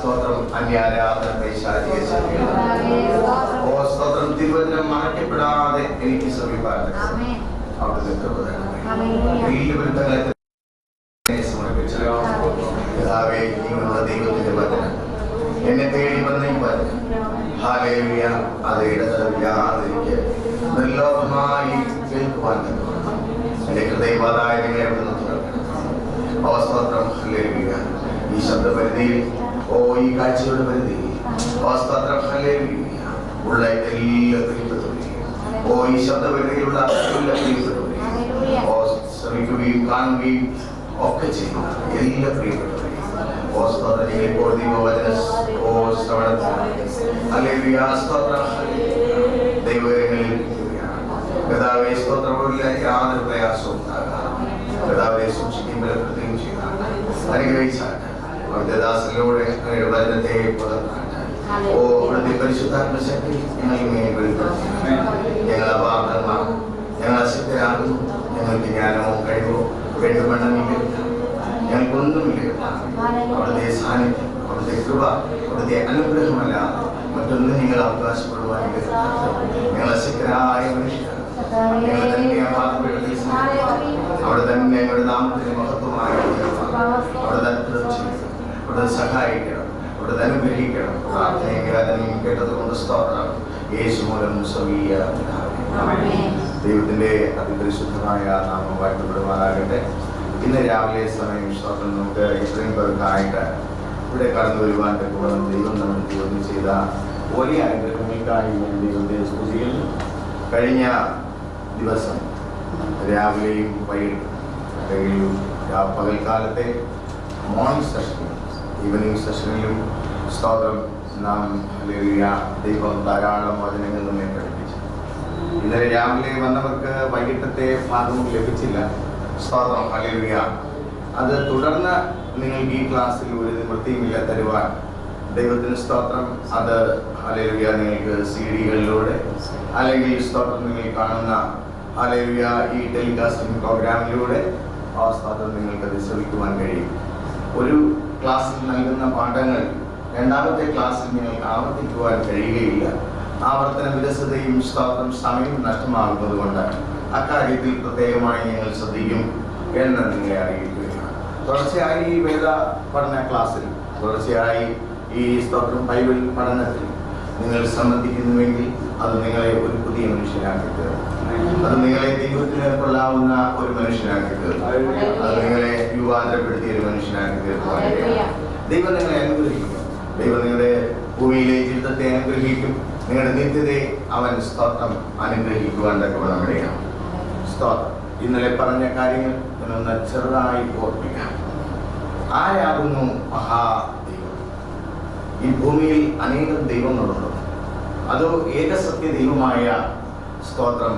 സ്തോത്രം അന്യാരാധന പൈശാചിക ശക്തികൾ. ഓ സ്തോത്രം തിരുവചനം മറക്കപ്പെടാതെ എനിക്ക് സമീപാൻ അവിടുത്തെ കൃപ തരണമേ. എല്ലാവരും തങ്ങളെ സമർപ്പിച്ചു. പിതാവേ, നിങ്ങളുടെ ദൈവത്തിന്റെ വചനം എന്നെ തേടി വന്ന ഈ വചനം ഹല്ലേലൂയ അത് ഇടതടവില്ലാതെ എനിക്ക് നിർലോഭമായി കേൾക്കുവാൻ തന്നോളണം. എന്റെ ഹൃദയവാതായ നിങ്ങളെ അവിടുന്ന് തുറക്കണം. ഓ സ്തോത്രം ഹല്ലേലൂയ. ഈ ശബ്ദപരിധിയിൽ ഓ ഈ കാഴ്ചയുടെ പരിധിയിൽ ഓ സ്തോത്രം ഹല്ലേലൂയ ഉള്ള എല്ലാ പ്രിയപ്പെട്ടവരെയും ഓ ഈ ശബ്ദപരിധിയിലുള്ള എല്ലാ പ്രിയപ്പെട്ടവരെയും ഓ ശ്രമിക്കുകയും കാണുകയും ഒക്കെ ചെയ്യുന്ന എല്ലാ പ്രിയപ്പെട്ടവരെയും ഓ സ്തോത്രം ഇപ്പോൾ ദൈവവചന ഓ ശ്രവണത്തിൽ ഹല്ലേലൂയ സ്തോത്രം ദൈവകരങ്ങളിൽ പിതാവേ സ്തോത്രമില്ല യാതൊരു പ്രയാസവും ഉണ്ടാകാം. പിതാവെ സൂക്ഷിക്കുകയും ബലപ്പെടുത്തുകയും ചെയ്താണ് അനുഗ്രഹിച്ചാണ് അവിടുത്തെ ദാസനിലൂടെ അങ്ങയുടെ വചനത്തെ പുറത്താണ്ട് ഓ അവിടുത്തെ പരിശുദ്ധാത്മ ശക്തി ഞങ്ങൾ വെളിപ്പെടുത്തി ഞങ്ങൾ അപാർദ്ധമാണ്, ഞങ്ങൾ അശക്തരാകുന്നു, ഞങ്ങൾക്ക് ജ്ഞാനമോ കഴിവോ വേണ്ടുമെന്നില്ല, ഞങ്ങൾക്കൊന്നുമില്ല. അവിടുത്തെ സാന്നിധ്യം, അവിടുത്തെ കൃപ, അവിടുത്തെ അനുഗ്രഹമല്ലാതെ മറ്റൊന്നും നിങ്ങൾ അവകാശപ്പെടുവാൻ ഞങ്ങൾ അശക്തരായ മനുഷ്യരാണ്. ഞങ്ങൾ തന്നെ അവിടെ തന്നെ ഞങ്ങളുടെ നാമത്തിന് മഹത്വമായി അവിടെ അത്ഭുതം ചെയ്യണം, അവിടെ സഹായിക്കണം, അവിടെ അനുഗ്രഹിക്കണം. പ്രാർത്ഥനയും കേട്ടത് കൊണ്ട് സ്തോത്രം. യേശു മൂലം സ്വീയ ദൈവത്തിന്റെ അതിപരിശുദ്ധമായ നാമം വാഴ്ത്തപ്പെടുവാനാകട്ടെ. ഇന്ന് രാവിലെ സമയം സ്തോത്രം നമുക്ക് ഇത്രയും പേർക്കായിട്ട് ഇവിടെ കടന്നു വരുവാൻ തക്കോളം ദൈവം നമുക്ക് ദൈവം ചെയ്ത വലിയ അനുഗ്രഹങ്ങൾക്കായി ഞാൻ ദൈവത്തെ സ്തുതിക്കുന്നു. കഴിഞ്ഞ ദിവസം രാവിലെയും വൈകിട്ടും അല്ലെങ്കിൽ പകൽക്കാലത്തെ മോർണിംഗ് സെഷനിലും ഈവനിങ് സെഷനിലും സ്തോത്രം നാം ഹല്ലേലൂയ ദൈവം ധാരാളം വചനങ്ങൾ നമ്മെ പഠിപ്പിച്ചു. ഇന്നലെ രാവിലെ വന്നവർക്ക് വൈകിട്ടത്തെ ഭാഗവും ലഭിച്ചില്ല. സ്തോത്രം ഹല്ലേലൂയ. അത് തുടർന്ന് നിങ്ങൾക്ക് ഈ ക്ലാസ്സിൽ ഒരു നിവൃത്തിയുമില്ല തരുവാൻ ദൈവത്തിന് സ്തോത്രം. അത് ഹല്ലേലൂയ നിങ്ങൾക്ക് CD-കളിലൂടെ അല്ലെങ്കിൽ സ്തോത്രം നിങ്ങൾ കാണുന്ന ഹല്ലേലൂയ ഈ ടെലികാസ്റ്റിംഗ് പ്രോഗ്രാമിലൂടെ ആ സ്തോത്രം നിങ്ങൾക്കത് ശ്രമിക്കുവാൻ കഴിയും. ഒരു ക്ലാസ്സിൽ നൽകുന്ന പാഠങ്ങൾ രണ്ടാമത്തെ ക്ലാസ്സിൽ നിങ്ങൾക്ക് ആവർത്തിക്കുവാൻ കഴിയുകയില്ല. ആവർത്തന വിരസതയും സ്തോത്രം സമയം നഷ്ടമാകുന്നത് കൊണ്ട് അക്കാര്യത്തിൽ പ്രത്യേകമായി ഞങ്ങൾ ശ്രദ്ധിക്കും എന്ന് നിങ്ങളെ അറിയിക്കുകയാണ്. തുടർച്ചയായി ഈ വേദ പഠന ക്ലാസ്സിൽ, തുടർച്ചയായി ഈ സ്തോത്രം ബൈബിൾ പഠനത്തിൽ നിങ്ങൾ സംബന്ധിക്കുന്നുവെങ്കിൽ അത് നിങ്ങളെ ഒരു പുതിയ മനുഷ്യനാക്കി തീർക്കും. അത് നിങ്ങളെ ദൈവത്തിന് കൊള്ളാവുന്ന ഒരു മനുഷ്യനാക്കി തീർക്കും. അത് നിങ്ങളെ യുവാന്തരപ്പെടുത്തിയ ഒരു മനുഷ്യനാക്കി തീർക്കുവാൻ ദൈവം നിങ്ങളെ അനുഗ്രഹിക്കും. ദൈവം നിങ്ങളുടെ ഭൂമിയിലെ ജീവിതത്തെ അനുഗ്രഹിക്കും. നിങ്ങളുടെ നിത്യതയെ അവൻ സ്തോത്രം അനുഗ്രഹിക്കുവാൻ തക്കവണ്ണം ഇടയാം. സ്തോത്രം. ഇന്നലെ പറഞ്ഞ കാര്യങ്ങൾ ഞാനൊന്ന് ചെറുതായി ഓർപ്പിക്കാം. ആരാകുന്നു മഹാദൈവം? ഈ ഭൂമിയിൽ അനേകം ദൈവങ്ങളുണ്ടോ? അതോ ഏകസത്യ ദൈവമായ സ്തോത്രം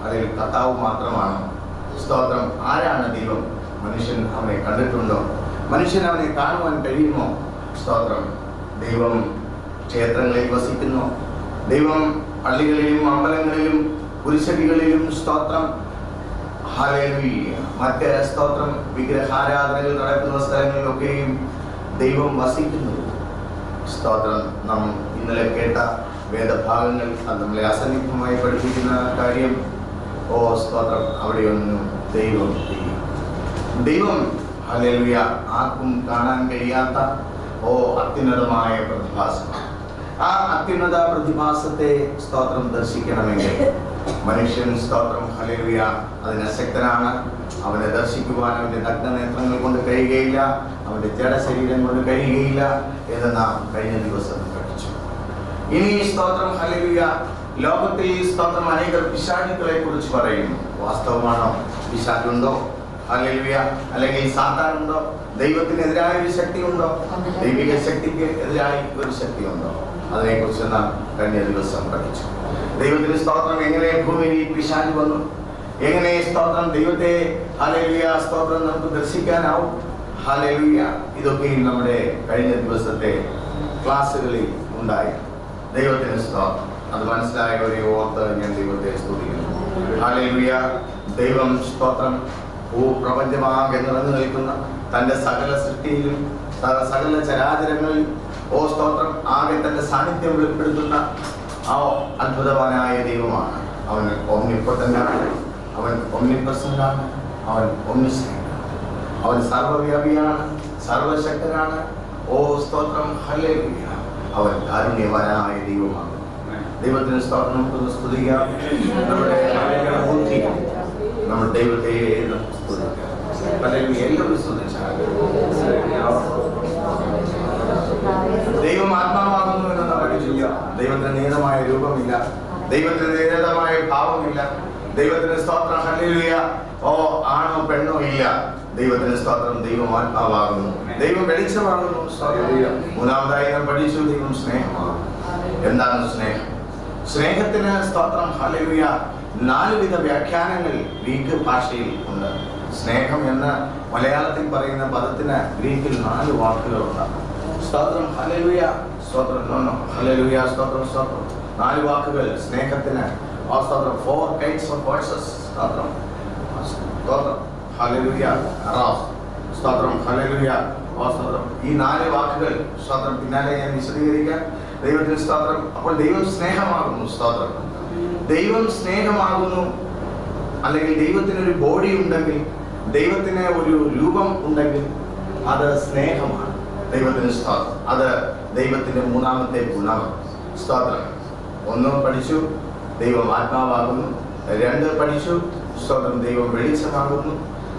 അതിൽ കർത്താവ് മാത്രമാണ്? സ്തോത്രം. ആരാണ് ദൈവം? മനുഷ്യൻ അവനെ കണ്ടിട്ടുണ്ടോ? മനുഷ്യൻ അവനെ കാണുവാൻ കഴിയുമോ? സ്തോത്രം. ദൈവം ക്ഷേത്രങ്ങളിൽ വസിക്കുന്നു. ദൈവം പള്ളികളിലും അമ്പലങ്ങളിലും കുരിശടികളിലും സ്തോത്രം ഹല്ലേലൂയ മറ്റ് സ്തോത്രം വിഗ്രഹാരാധനകൾ നടക്കുന്ന സ്ഥലങ്ങളിലൊക്കെയും ദൈവം വസിക്കുന്നു. സ്തോത്രം. നാം ഇന്നലെ കേട്ട വേദഭാഗങ്ങൾ അത് നമ്മളെ അസന്നിഗ്ധമായി പഠിപ്പിക്കുന്ന കാര്യം ഓ സ്തോത്രം അവിടെയൊന്നും ദൈവം ഇല്ല. ദൈവം ഹല്ലേലൂയ ആർക്കും കാണാൻ കഴിയാത്ത ഓ അത്യുന്നതമായ പ്രതിഭാസമാണ്. ആ അത്യുന്നത പ്രതിഭാസത്തെ സ്തോത്രം ദർശിക്കണമെങ്കിൽ മനുഷ്യൻ സ്തോത്രം ഹല്ലേലൂയ അതിന് അശക്തനാണ്. അവനെ ദർശിക്കുവാൻ അവൻ്റെ നഗ്നനേത്രങ്ങൾ കൊണ്ട് കഴിയുകയില്ല, അവൻ്റെ ജഡശരീരം കൊണ്ട് കഴിയുകയില്ല എന്ന് നാം കഴിഞ്ഞ ദിവസം പഠിച്ചു. ഇനി സ്തോത്രം ഹല്ലേലൂയ ലോകത്തിൽ സ്തോത്രം അനേകം പിശാചുക്കളെ കുറിച്ച് പറയുന്നു. വാസ്തവമാണോ? പിശാചുണ്ടോ? ഹല്ലേലൂയ. അല്ലെങ്കിൽ സാത്താനുണ്ടോ? ദൈവത്തിനെതിരായ ഒരു ശക്തി ഉണ്ടോ? ദൈവിക ശക്തിക്ക് എതിരായി ഒരു ശക്തി ഉണ്ടോ? അതിനെക്കുറിച്ച് നാം കഴിഞ്ഞ ദിവസം പഠിച്ചു. ദൈവത്തിന് സ്തോത്രം എങ്ങനെ ഭൂമിയിൽ പിശാച് വന്നു, എങ്ങനെ സ്തോത്രം ദൈവത്തെ ഹല്ലേലൂയ സ്തോത്രം നമുക്ക് ദർശിക്കാനാവും. ഹല്ലേലൂയ. ഇതൊക്കെയും നമ്മുടെ കഴിഞ്ഞ ദിവസത്തെ ക്ലാസ്സുകളിൽ ഉണ്ടായി. ദൈവത്തിന് സ്തോത്രം. അത് മനസ്സിലായവരെ ഓർത്ത് ഞാൻ ദൈവത്തെ സ്തുതിക്കുന്നു. ഹല്ലേലൂയ. ദൈവം സ്തോത്രം ഭൂപ്രപഞ്ചമാകെ നിറഞ്ഞു നിൽക്കുന്ന തൻ്റെ സകല സൃഷ്ടിയിലും സകല ചരാചരങ്ങളിൽ ഓ ആകെ തന്റെ സാന്നിധ്യം വെളിപ്പെടുത്തുന്ന ആ അത്ഭുതവാനായ ദൈവമാണ്. അവൻ ഒമ്നിപ്പൊട്ടന്റാണ്, അവൻ ഒമ്നിപ്രസന്റാണ്, അവൻ ഒമ്നിസ്നേഹമാണ്, അവൻ സർവ്വവ്യാപിയാണ്, സർവശക്തനാണ്. ഓ സ്തോത്രം, ഹല്ലേലൂയ. അവൻ കാരുണ്യവാനായ ദൈവമാണ്. ദൈവത്തിന് സ്തോത്രം. നമുക്ക് സ്തുതിക്കാം. നമ്മുടെ ബുദ്ധി നമ്മൾ ദൈവത്തെ സ്തുതിക്കാം. ഹല്ലേലൂയ. എല്ലാവരും സ്തുതിച്ചാൽ ദൈവം ആത്മാവാകുന്നു എന്ന് നാം പഠിച്ചു. ദൈവത്തിന് നിയതമായ രൂപമില്ല, ദൈവത്തിന് നിയതമായ ഭാവമില്ല. ദൈവത്തിന് സ്തോത്രം, ഹല്ലേലൂയ. ഓ ആണോ പെണ്ണോ ഇല്ല. ദൈവത്തിന് സ്തോത്രം. ദൈവം ആത്മാവാകുന്നു, ദൈവം വെളിച്ചമാകുന്നു. മൂന്നാമതായി നാം പഠിച്ചു, ദൈവം സ്നേഹമാകുന്നു. എന്താണ് സ്നേഹം? സ്നേഹത്തിന് സ്തോത്രം, ഹല്ലേലൂയ, 4 വിധ വ്യാഖ്യാനങ്ങൾ ഗ്രീക്ക് ഭാഷയിൽ ഉണ്ട്. സ്നേഹം എന്ന് മലയാളത്തിൽ പറയുന്ന പദത്തിന് ഗ്രീക്കിൽ 4 വാക്കുകളുണ്ട്. സ്തോത്രം, ഹല്ലേലൂയ, സ്തോത്രം, ഹല്ലേലൂയ, സ്തോത്രം, സ്തോത്രം. 4 വാക്കുകൾ സ്നേഹത്തിന്. സ്തോത്രം, 4 kinds of words. സ്തോത്രം, സ്തോത്രം, ഹല്ലേലൂയ, അറാസ്, സ്തോത്രം, ഹല്ലേലൂയ, സ്തോത്രം. ഈ 4 വാക്കുകൾ സ്തോത്രം പിന്നാലെ ഞാൻ വിശദീകരിക്കാം. ദൈവത്തിന് സ്തോത്രം. അപ്പോൾ ദൈവം സ്നേഹമാകുന്നു. സ്തോത്രം, ദൈവം സ്നേഹമാകുന്നു. അല്ലെങ്കിൽ ദൈവത്തിനൊരു ബോഡി ഉണ്ടെങ്കിൽ, ദൈവത്തിന് ഒരു രൂപം ഉണ്ടെങ്കിൽ അത് സ്നേഹമാണ്. ദൈവത്തിന് സ്തോത്രം. അത് ദൈവത്തിന്റെ 3ാമത്തെ ഗുണം. സ്തോത്രം. 1 പഠിച്ചു, ദൈവം ആത്മാവാകുന്നു. 2 പഠിച്ചു, സ്തോത്രം, ദൈവം വെളിച്ചമാകുന്നു.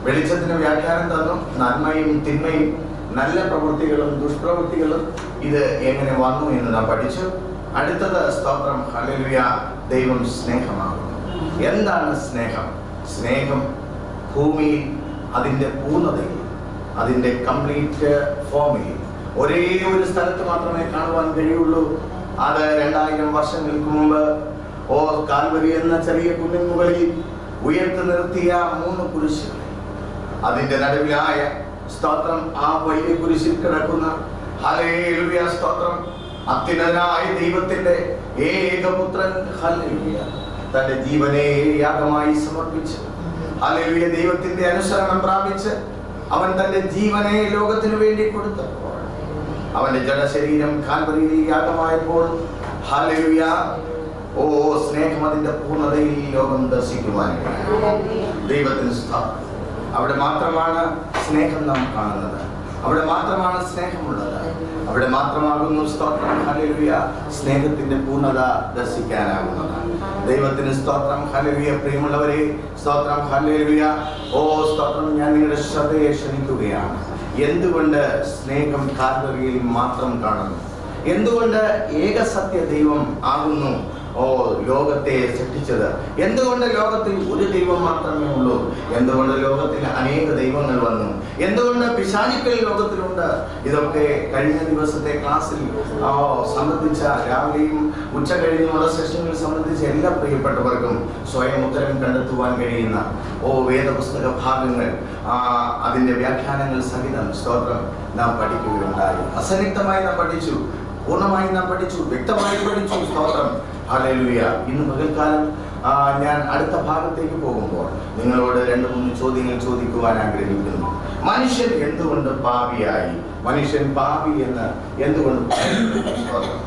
വെളിച്ചത്തിന് വ്യാഖ്യാനം തന്നു. നന്മയും തിന്മയും, നല്ല പ്രവൃത്തികളും ദുഷ്പ്രവൃത്തികളും ഇത് എങ്ങനെ വന്നു എന്ന് നാം പഠിച്ചു. അടുത്തത് സ്തോത്രം, ഹല്ലേലൂയ, ദൈവം സ്നേഹമാകുന്നു. എന്താണ് സ്നേഹം? സ്നേഹം ഭൂമിയിൽ അതിൻ്റെ പൂർണ്ണതയിൽ, അതിൻ്റെ കംപ്ലീറ്റ് ഫോമിൽ ഒരേ ഒരു സ്ഥലത്ത് മാത്രമേ കാണുവാൻ കഴിയുള്ളൂ. അത് 2000 വർഷങ്ങൾക്ക് മുമ്പ് കാൽവരി എന്ന ചെറിയ കുന്നിൻ മുകളിൽ ഉയർത്തി നിർത്തിയ 3 കുരിശുകൾ, അതിന്റെ നടുവിലായ സ്തോത്രം ആ വലിയ കുരിശിൽ കിടക്കുന്ന ഹല്ലേലൂയ, സ്തോത്രം, അത്യുന്നതനായ ദൈവത്തിന്റെ ഏകപുത്രൻ ഹല്ലേലൂയ തന്റെ ജീവനെ യാഗമായി സമർപ്പിച്ച്, ഹല്ലേലൂയ, ദൈവത്തിന്റെ അനുസരണം പ്രാപിച്ച് അവൻ തന്റെ ജീവനെ ലോകത്തിനു വേണ്ടി കൊടുത്തപ്പോൾ, അവന്റെ ജഡശരീരം കാൽവരിയിൽ യാഗമായപ്പോൾ, ഹല്ലേലൂയ, ഓ സ്നേഹം അതിന്റെ പൂർണ്ണതയിൽ ലോകം ദർശിക്കുവാൻ ദൈവത്തിന് സ്തോത്രം. അവിടെ മാത്രമാണ് സ്നേഹം നാം കാണുന്നത്, അവിടെ മാത്രമാണ് സ്നേഹമുള്ളത്, അവിടെ മാത്രമാകുന്നു സ്തോത്രം, ഹല്ലേലൂയ, സ്നേഹത്തിന്റെ പൂർണ്ണത ദർശിക്കാനാകുന്നത്. ദൈവത്തിന് സ്തോത്രം, ഹല്ലേലൂയ. പ്രിയമുള്ളവരെ, സ്തോത്രം, ഹല്ലേലൂയ. ഓ സ്തോത്രം, ഞാൻ നിങ്ങളുടെ ശ്രദ്ധയെ ക്ഷണിക്കുകയാണ്. എന്തുകൊണ്ട് സ്നേഹം കാൽവരിയിൽ മാത്രം കാണുന്നു? എന്തുകൊണ്ട് ഏകസത്യ ദൈവം ആകുന്നു ലോകത്തെ സൃഷ്ടിച്ചത്? എന്തുകൊണ്ട് ലോകത്തിൽ ഒരു ദൈവം മാത്രമേ ഉള്ളൂ? എന്തുകൊണ്ട് ലോകത്തിൽ അനേക ദൈവങ്ങൾ വന്നു? എന്തുകൊണ്ട് പിശാചുക്കൾ ലോകത്തിലുണ്ട്? ഇതൊക്കെ കഴിഞ്ഞ ദിവസത്തെ ക്ലാസ്സിൽ സംബന്ധിച്ച, രാവിലെയും ഉച്ച കഴിഞ്ഞുമുള്ള സെഷനുകൾ സംബന്ധിച്ച എല്ലാ പ്രിയപ്പെട്ടവർക്കും സ്വയം ഉത്തരം കണ്ടെത്തുവാൻ കഴിയുന്ന വേദപുസ്തക ഭാഗങ്ങൾ, അതിന്റെ വ്യാഖ്യാനങ്ങൾ സഹിതം സ്തോത്രം നാം പഠിക്കുകയുണ്ടായി. അസന്നിഗ്ധമായി നാം പഠിച്ചു, പൂർണ്ണമായി നാം പഠിച്ചു, വ്യക്തമായി പഠിച്ചു. സ്തോത്രം, ഹല്ലേലൂയ. ഇന്ന് പകൽക്കാലം ഞാൻ അടുത്ത ഭാഗത്തേക്ക് പോകുമ്പോൾ നിങ്ങളോട് 2-3 ചോദ്യങ്ങൾ ചോദിക്കുവാൻ ആഗ്രഹിക്കുന്നു. മനുഷ്യൻ എന്തുകൊണ്ട് പാപിയായി? മനുഷ്യൻ പാപി എന്ന് എന്തുകൊണ്ട്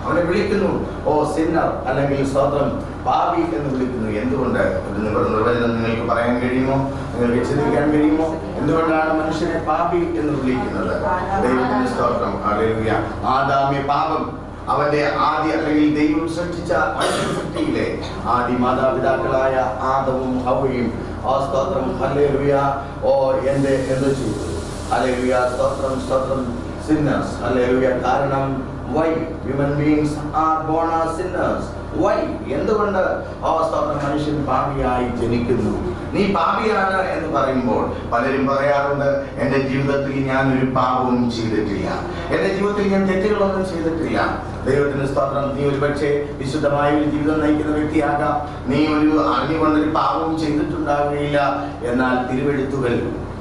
അവനെ വിളിക്കുന്നു? സിന്നർ, അല്ലെങ്കിൽ സ്തോത്രം, പാപി എന്ന് വിളിക്കുന്നു. എന്തുകൊണ്ട്? നിർവചനം നിങ്ങൾക്ക് പറയാൻ കഴിയുമോ? നിങ്ങൾക്ക് വിശദീകരിക്കാൻ കഴിയുമോ? എന്തുകൊണ്ടാണ് മനുഷ്യനെ പാപി എന്ന് വിളിക്കുന്നത്? ദൈവത്തിന്റെ സ്തോത്രം, ഹല്ലേലൂയ. ആദാമ്യ പാപം അവന്റെ ആദ്യ, അല്ലെങ്കിൽ ദൈവം സൃഷ്ടിച്ച സൃഷ്ടിയിലെ ആദി മാതാപിതാക്കളായ ആദവും ഹവ്വയും സ്തോത്രം, ഹല്ലേലൂയ, എന്ത് ചെയ്തു? ഹല്ലേലൂയ, സ്തോത്രം, സ്തോത്രം, സിന്നേഴ്സ്, ഹല്ലേലൂയ. കാരണം why human beings are born as sinners? why? എന്തുകൊണ്ട് സ്തോത്രം മനുഷ്യൻ പാപിയായി ജനിക്കുന്നു? നീ പാപിയാണ് എന്ന് പറയുമ്പോൾ പലരും പറയാറുണ്ട്, എൻ്റെ ജീവിതത്തിൽ ഞാൻ ഒരു പാപവും ചെയ്തിട്ടില്ല, എൻ്റെ ജീവിതത്തിൽ ഞാൻ തെറ്റുകളൊന്നും ചെയ്തിട്ടില്ല. ദൈവത്തിന് സ്തോത്രം. നീ ഒരു പക്ഷേ വിശുദ്ധമായ ഒരു ജീവിതം നയിക്കുന്ന വ്യക്തിയാകാം, നീ ഒരു അറിഞ്ഞുകൊണ്ടൊരു പാപവും ചെയ്തിട്ടുണ്ടാവുകയില്ല. എന്നാൽ തിരുവെഴുത്തുകൾ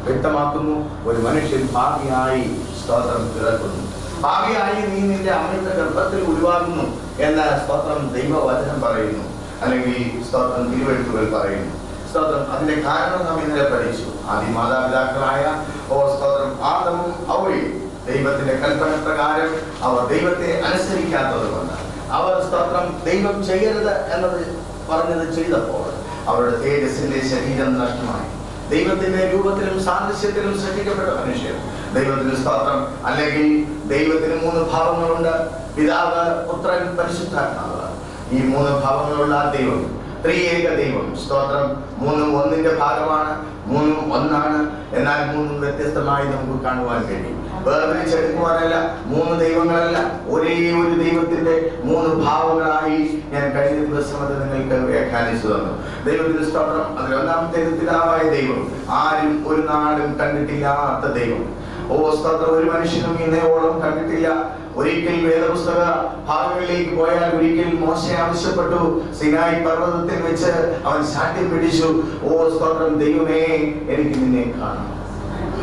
വ്യക്തമാക്കുന്നു, ഒരു മനുഷ്യൻ പാപിയായി സ്തോത്രം പിറക്കുന്നു, പാപിയായി നീ നിന്റെ അമ്മയുടെ ഗർഭത്തിൽ ഉരുവാകുന്നു എന്ന് സ്തോത്രം ദൈവവചനം പറയുന്നു, അല്ലെങ്കിൽ സ്തോത്രം തിരുവെഴുത്തുകൾ പറയുന്നു. സ്തോത്രം, അതിന്റെ കാരണം നാം ഇന്നലെ പഠിച്ചു. ആദ്യ മാതാപിതാക്കളായ സ്തോത്രം ആദമും ഹവ്വയും ദൈവത്തിന്റെ കൽപ്പന പ്രകാരം അവർ ദൈവത്തെ അനുസരിക്കാത്തത് കൊണ്ട് അവർ സ്തോത്രം ദൈവം ചെയ്യരുത് എന്നത് പറഞ്ഞത് ചെയ്തപ്പോൾ അവരുടെ തേജസ്സിന്റെ ശരീരം നഷ്ടമായി. ദൈവത്തിന്റെ രൂപത്തിലും സാദൃശ്യത്തിലും സൃഷ്ടിക്കപ്പെട്ട മനുഷ്യർ ദൈവത്തിന് സ്തോത്രം, അല്ലെങ്കിൽ ദൈവത്തിന് 3 ഭാവങ്ങളുണ്ട്: പിതാവ്, പുത്രൻ, പരിശുദ്ധാത്മാവ്. ഈ 3 ഭാവങ്ങളുള്ള ദൈവം, ത്രിയേക ദൈവം സ്തോത്രം, 3 ഒന്നിന്റെ ഭാഗമാണ്, 3 ഒന്നാണ്. എന്നാൽ 3 വ്യത്യസ്തമായി നമുക്ക് കാണുവാൻ കഴിയും. വേർതിരിച്ചെടുക്കുവാനല്ല, 3 ദൈവങ്ങളല്ല, ഒരേ ഒരു ദൈവത്തിന്റെ 3 ഭാവങ്ങളായി ഞാൻ കഴിഞ്ഞ ദിവസം അത് നിങ്ങൾക്ക് വ്യാഖ്യാനിച്ചു തന്നു. ദൈവത്തിന്റെ സ്തോത്രം. അതിൽ ഒന്നാമത്തേത് പിതാവായ ദൈവം, ആരും ഒരു നാളും കണ്ടിട്ടില്ലാത്ത ദൈവം. സ്തോത്രം, ഒരു മനുഷ്യനും ഇന്നയോളം കണ്ടിട്ടില്ല. ഒരിക്കൽ വേദപുസ്തക ഭാഗങ്ങളിലേക്ക് പോയാൽ ഒരിക്കൽ മോശെ ആവശ്യപ്പെട്ടു, സിനായി പർവ്വതത്തിൽ വെച്ച് അവൻ ശാഠ്യം പിടിച്ചു, സ്തോത്രം, ദൈവമേ എനിക്ക് നിന്നെ കാണാം.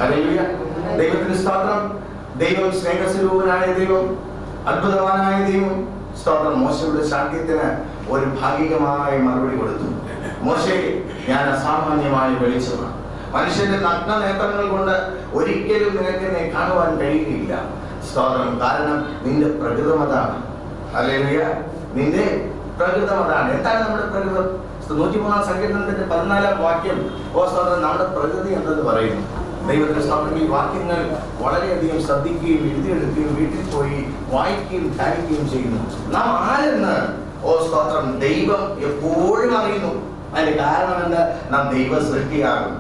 ഹല്ലേലൂയ. ദൈവത്തിന് സ്തോത്രം. ദൈവം സ്നേഹസ്വരൂപനായ ദൈവം, അത്ഭുതവാനായ ദൈവം. സ്തോത്രം. മോശയുടെ ശാഠ്യത്തിന് ഒരു ഭാഗികമായ മറുപടി കൊടുത്തു. മോശെ, ഞാൻ അസാമാന്യമായ വെളിച്ചമാണ്. മനുഷ്യന്റെ നഗ്ന നേത്രങ്ങൾ കൊണ്ട് ഒരിക്കലും നിനക്ക് എന്നെ കാണുവാൻ കഴിയുകയില്ല. സ്തോത്രം. കാരണം നിന്റെ പ്രകൃതം അതാണ്. ഹല്ലേലൂയ. നിന്റെ പ്രകൃതം അതാണ്. എന്താണ് നമ്മുടെ പ്രകൃതം? 103-ാം സങ്കീർത്തനത്തിന്റെ 14-ാം വാക്യം സ്തോത്രം നമ്മുടെ പ്രകൃതി എന്നത് പറയുന്നു. ദൈവത്തിന്റെ സ്തോത്രം. ഈ വാക്യങ്ങൾ വളരെയധികം ശ്രദ്ധിക്കുകയും എഴുതിയെടുക്കുകയും വീട്ടിൽ പോയി വായിക്കുകയും ധ്യാനിക്കുകയും ചെയ്യുന്നു. നാം ആരെന്ന് സ്തോത്രം ദൈവം എപ്പോഴും അറിയുന്നു. അതിന്റെ കാരണം എന്താ? നാം ദൈവ സൃഷ്ടിയാകും.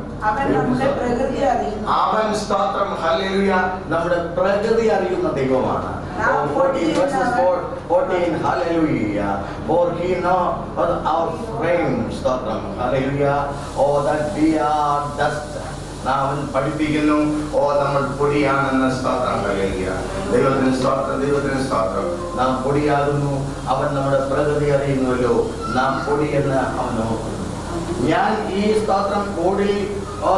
അവൻ സ്തോത്രം, ഹല്ലേലൂയ, നമ്മുടെ പ്രകൃതി അറിയുന്ന ദൈവമാണ്. 14 hallelujah, for he know our frame, സ്തോത്രം, hallelujah, that we are dust. നാം പഠിപ്പിക്കുന്നു, നമ്മൾ പൊടിയാണെന്ന്. സ്തോത്രം, ഹല്ലേലൂയ. ദൈവത്തിന് സ്തോത്രം, ദൈവത്തിന് സ്തോത്രം. നാം പൊടിയാകുന്നു. അവൻ നമ്മുടെ പ്രകൃതി അറിയുന്നുവല്ലോ. നാം പൊടിയെന്ന് അവൻ നോക്കുന്നു. ഞാൻ ഈ സ്തോത്രം കോടി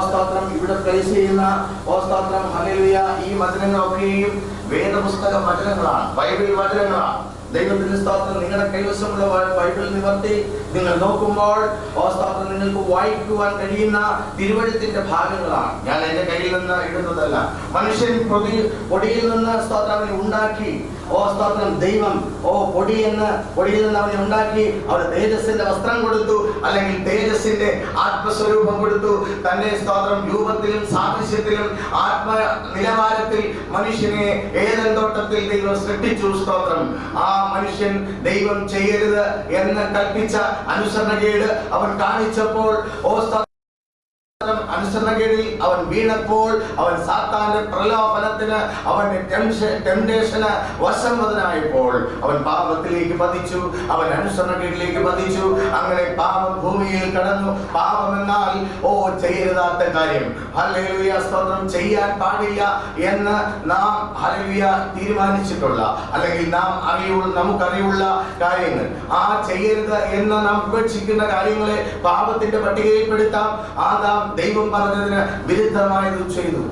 സ്തോത്രം ഇവിടെ പ്ലേസ് ചെയ്യുന്ന സ്തോത്രം, ഹല്ലേലൂയ, ഈ വചനങ്ങളൊക്കെയും വേദപുസ്തക വചനങ്ങളാണ്, ബൈബിൾ വചനങ്ങളാണ്. ദൈവത്തിന്റെ സ്തോത്രം. നിങ്ങളുടെ കൈവശമുള്ള ബൈബിൾ നിവർത്തി നിങ്ങൾ നോക്കുമ്പോൾ സ്തോത്രം നിങ്ങൾക്ക് വായിക്കുവാൻ കഴിയുന്ന തിരുവഴുത്തിന്റെ ഭാഗങ്ങളാണ്. ഞാൻ എന്റെ കയ്യിൽ നിന്ന് ഇടുന്നതല്ല. മനുഷ്യൻ പൊടിയിൽ നിന്ന് സ്തോത്രം ഉണ്ടാക്കി. സ്തോത്രം, ദൈവം പൊടിയിൽ നിന്ന് അവനെ ഉണ്ടാക്കി. അവന് തേജസ്സിന്റെ വസ്ത്രം കൊടുത്തു, അല്ലെങ്കിൽ തേജസ്സിന്റെ ആത്മസ്വരൂപം കൊടുത്തു. തന്റെ സ്തോത്രം രൂപത്തിലും സാദൃശ്യത്തിലും ആത്മ നിലവാരത്തിൽ മനുഷ്യനെ ഏദൻ തോട്ടത്തിൽ ദൈവം സൃഷ്ടിച്ചു. സ്തോത്രം. ആ മനുഷ്യൻ ദൈവം ചെയ്യരുത് എന്ന് കൽപ്പിച്ച അനുസരണക്കേട് അവൻ കാണിച്ചപ്പോൾ അനുസരണക്കേടിൽ അവൻ വീണപ്പോൾ അവൻ സാത്താന്റെ പ്രലോഭനത്തിന്, അവന്റെ ടെംപ്ടേഷന് വശംവദനായപ്പോൾ അവൻ പാപത്തിലേക്ക് പതിച്ചു, അവൻ അനുസരണക്കേടിലേക്ക് പതിച്ചു. അങ്ങനെ പാപം ഭൂമിയിൽ കടന്നു. പാപം എന്നാൽ ചെയ്യരുതാത്ത കാര്യം. ഹല്ലേലൂയ, സ്തോത്രം, ചെയ്യാൻ പാടില്ല എന്ന് നാം ഹല്ലേലൂയ തീരുമാനിച്ചിട്ടുള്ള, അല്ലെങ്കിൽ നമുക്കറിയുള്ള കാര്യങ്ങൾ, ആ ചെയ്യരുത് എന്ന് നാം ഉപേക്ഷിക്കുന്ന കാര്യങ്ങളെ പാപത്തിന്റെ പട്ടികയിൽപ്പെടുത്താം. ആദാം ദൈവം പറഞ്ഞതിന് വിരുദ്ധമായത് ചെയ്തു.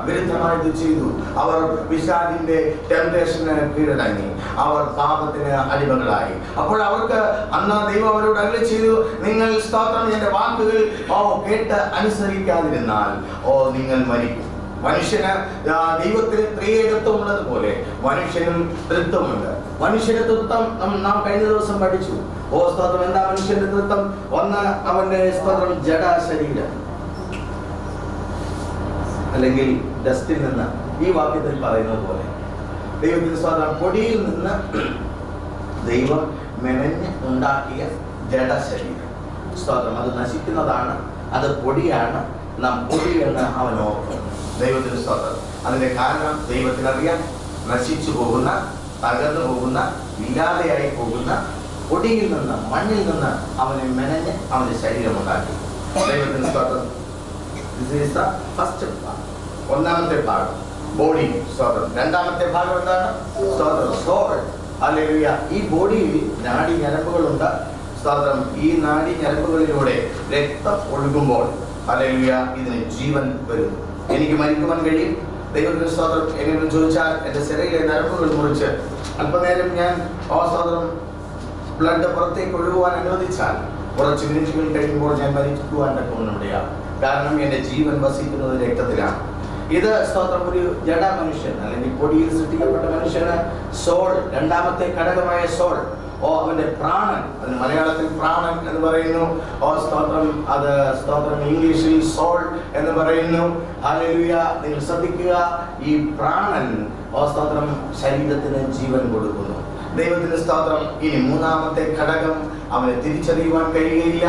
വിരുദ്ധമായത് ചെയ്തു. അവർ പിശാചിന്റെ ടെംപ്ടേഷന് കീഴടങ്ങി. അവർ പാപത്തിന് അടിമകളായി. അപ്പോൾ അവർക്ക് അന്ന് ദൈവം അവരോട് അരുളി ചെയ്തു, നിങ്ങൾ സ്തോത്രം എന്റെ വാക്കുകൾ കേട്ട് അനുസരിക്കാതിരുന്നാൽ നിങ്ങൾ മരിക്കും. മനുഷ്യന് ദൈവത്തിന് ത്രിയേകത്വം ഉള്ളതുപോലെ മനുഷ്യനും തൃത്വമുണ്ട്. മനുഷ്യന്റെ തൃത്വം നാം കഴിഞ്ഞ ദിവസം പഠിച്ചു. സ്തോത്രം. എന്താ മനുഷ്യന്റെ തൃത്വം? ഒന്ന്, അവന്റെ സ്തോത്രം ജഡശരീരം, അല്ലെങ്കിൽ ഡസ്റ്റിൽ നിന്ന്, ഈ വാക്യത്തിൽ പറയുന്നത് പോലെ ദൈവത്തിന് സ്തോത്രം, പൊടിയിൽ നിന്ന് ദൈവം മെനഞ്ഞ് ഉണ്ടാക്കിയ ജഡശരീരം. സ്തോത്രം. അത് നശിക്കുന്നതാണ്, അത് പൊടിയാണ്. നാം പൊടി എന്ന് അവൻ ഓർക്കും. ദൈവത്തിന് സ്തോത്രം. അതിന്റെ കാരണം ദൈവത്തിനറിയാം. നശിച്ചു പോകുന്ന, തകർന്നു പോകുന്ന, ഇല്ലാതെയായി പോകുന്ന പൊടിയിൽ നിന്ന്, മണ്ണിൽ നിന്ന് അവനെ മെനഞ്ഞ് അവന്റെ ശരീരം ഉണ്ടാക്കി. ദൈവത്തിന് സ്തോത്രം. ഫസ്റ്റ് ഭാഗം, ഒന്നാമത്തെ ഭാഗം ബോഡി. സ്തോത്രം. രണ്ടാമത്തെ ഭാഗം എന്താണ്? സ്തോത്രം, സോൾ. ഹല്ലേലൂയ. ഈ ബോഡിയിൽ നാഡി ഞരമ്പുകളുണ്ട്. സ്തോത്രം. ഈ നാഡി ഞരമ്പുകളിലൂടെ രക്തം ഒഴുകുമ്പോൾ ഹല്ലേലൂയ ഇതിന് ജീവൻ വരുന്നു. എനിക്ക് മരിക്കുവാൻ കഴിയും. ദൈവത്തിന്റെ സ്തോത്രം. എങ്ങനെ ചോദിച്ചാൽ എന്റെ ശരീരത്തിലെ നരമ്പുകൾ മുറിച്ച് അല്പനേരം ഞാൻ സ്തോത്രം ബ്ലഡ് പുറത്തേക്ക് ഒഴുകുവാൻ അനുവദിച്ചാൽ കുറച്ച് മിനിറ്റുകൾ കഴിയുമ്പോൾ ഞാൻ മരിക്കുവാൻ തക്കവണ്ണം ഇടയാകും. കാരണം എന്റെ ജീവൻ വസിക്കുന്നത് രക്തത്തിലാണ്. ഇത് സ്തോത്രം ഒരു ജഡ മനുഷ്യൻ അല്ലെങ്കിൽ പൊടിയിൽ സൃഷ്ടിക്കപ്പെട്ട മനുഷ്യന് സോൾ, രണ്ടാമത്തെ ഘടകമായ സോൾ, അവന്റെ പ്രാണൻ, അതിന് മലയാളത്തിൽ പ്രാണൻ എന്ന് പറയുന്നു. അത് സ്തോത്രം ഇംഗ്ലീഷിൽ സോൾ എന്ന് പറയുന്നു. ഹല്ലേലൂയ. നിങ്ങൾ ശ്രദ്ധിക്കുക, ഈ പ്രാണൻ സ്തോത്രം ശരീരത്തിന് ജീവൻ കൊടുക്കുന്നു. ദൈവത്തിന്റെ സ്തോത്രം. ഇനി മൂന്നാമത്തെ ഘടകം അവനെ തിരിച്ചറിയുവാൻ കഴിയുകയില്ല.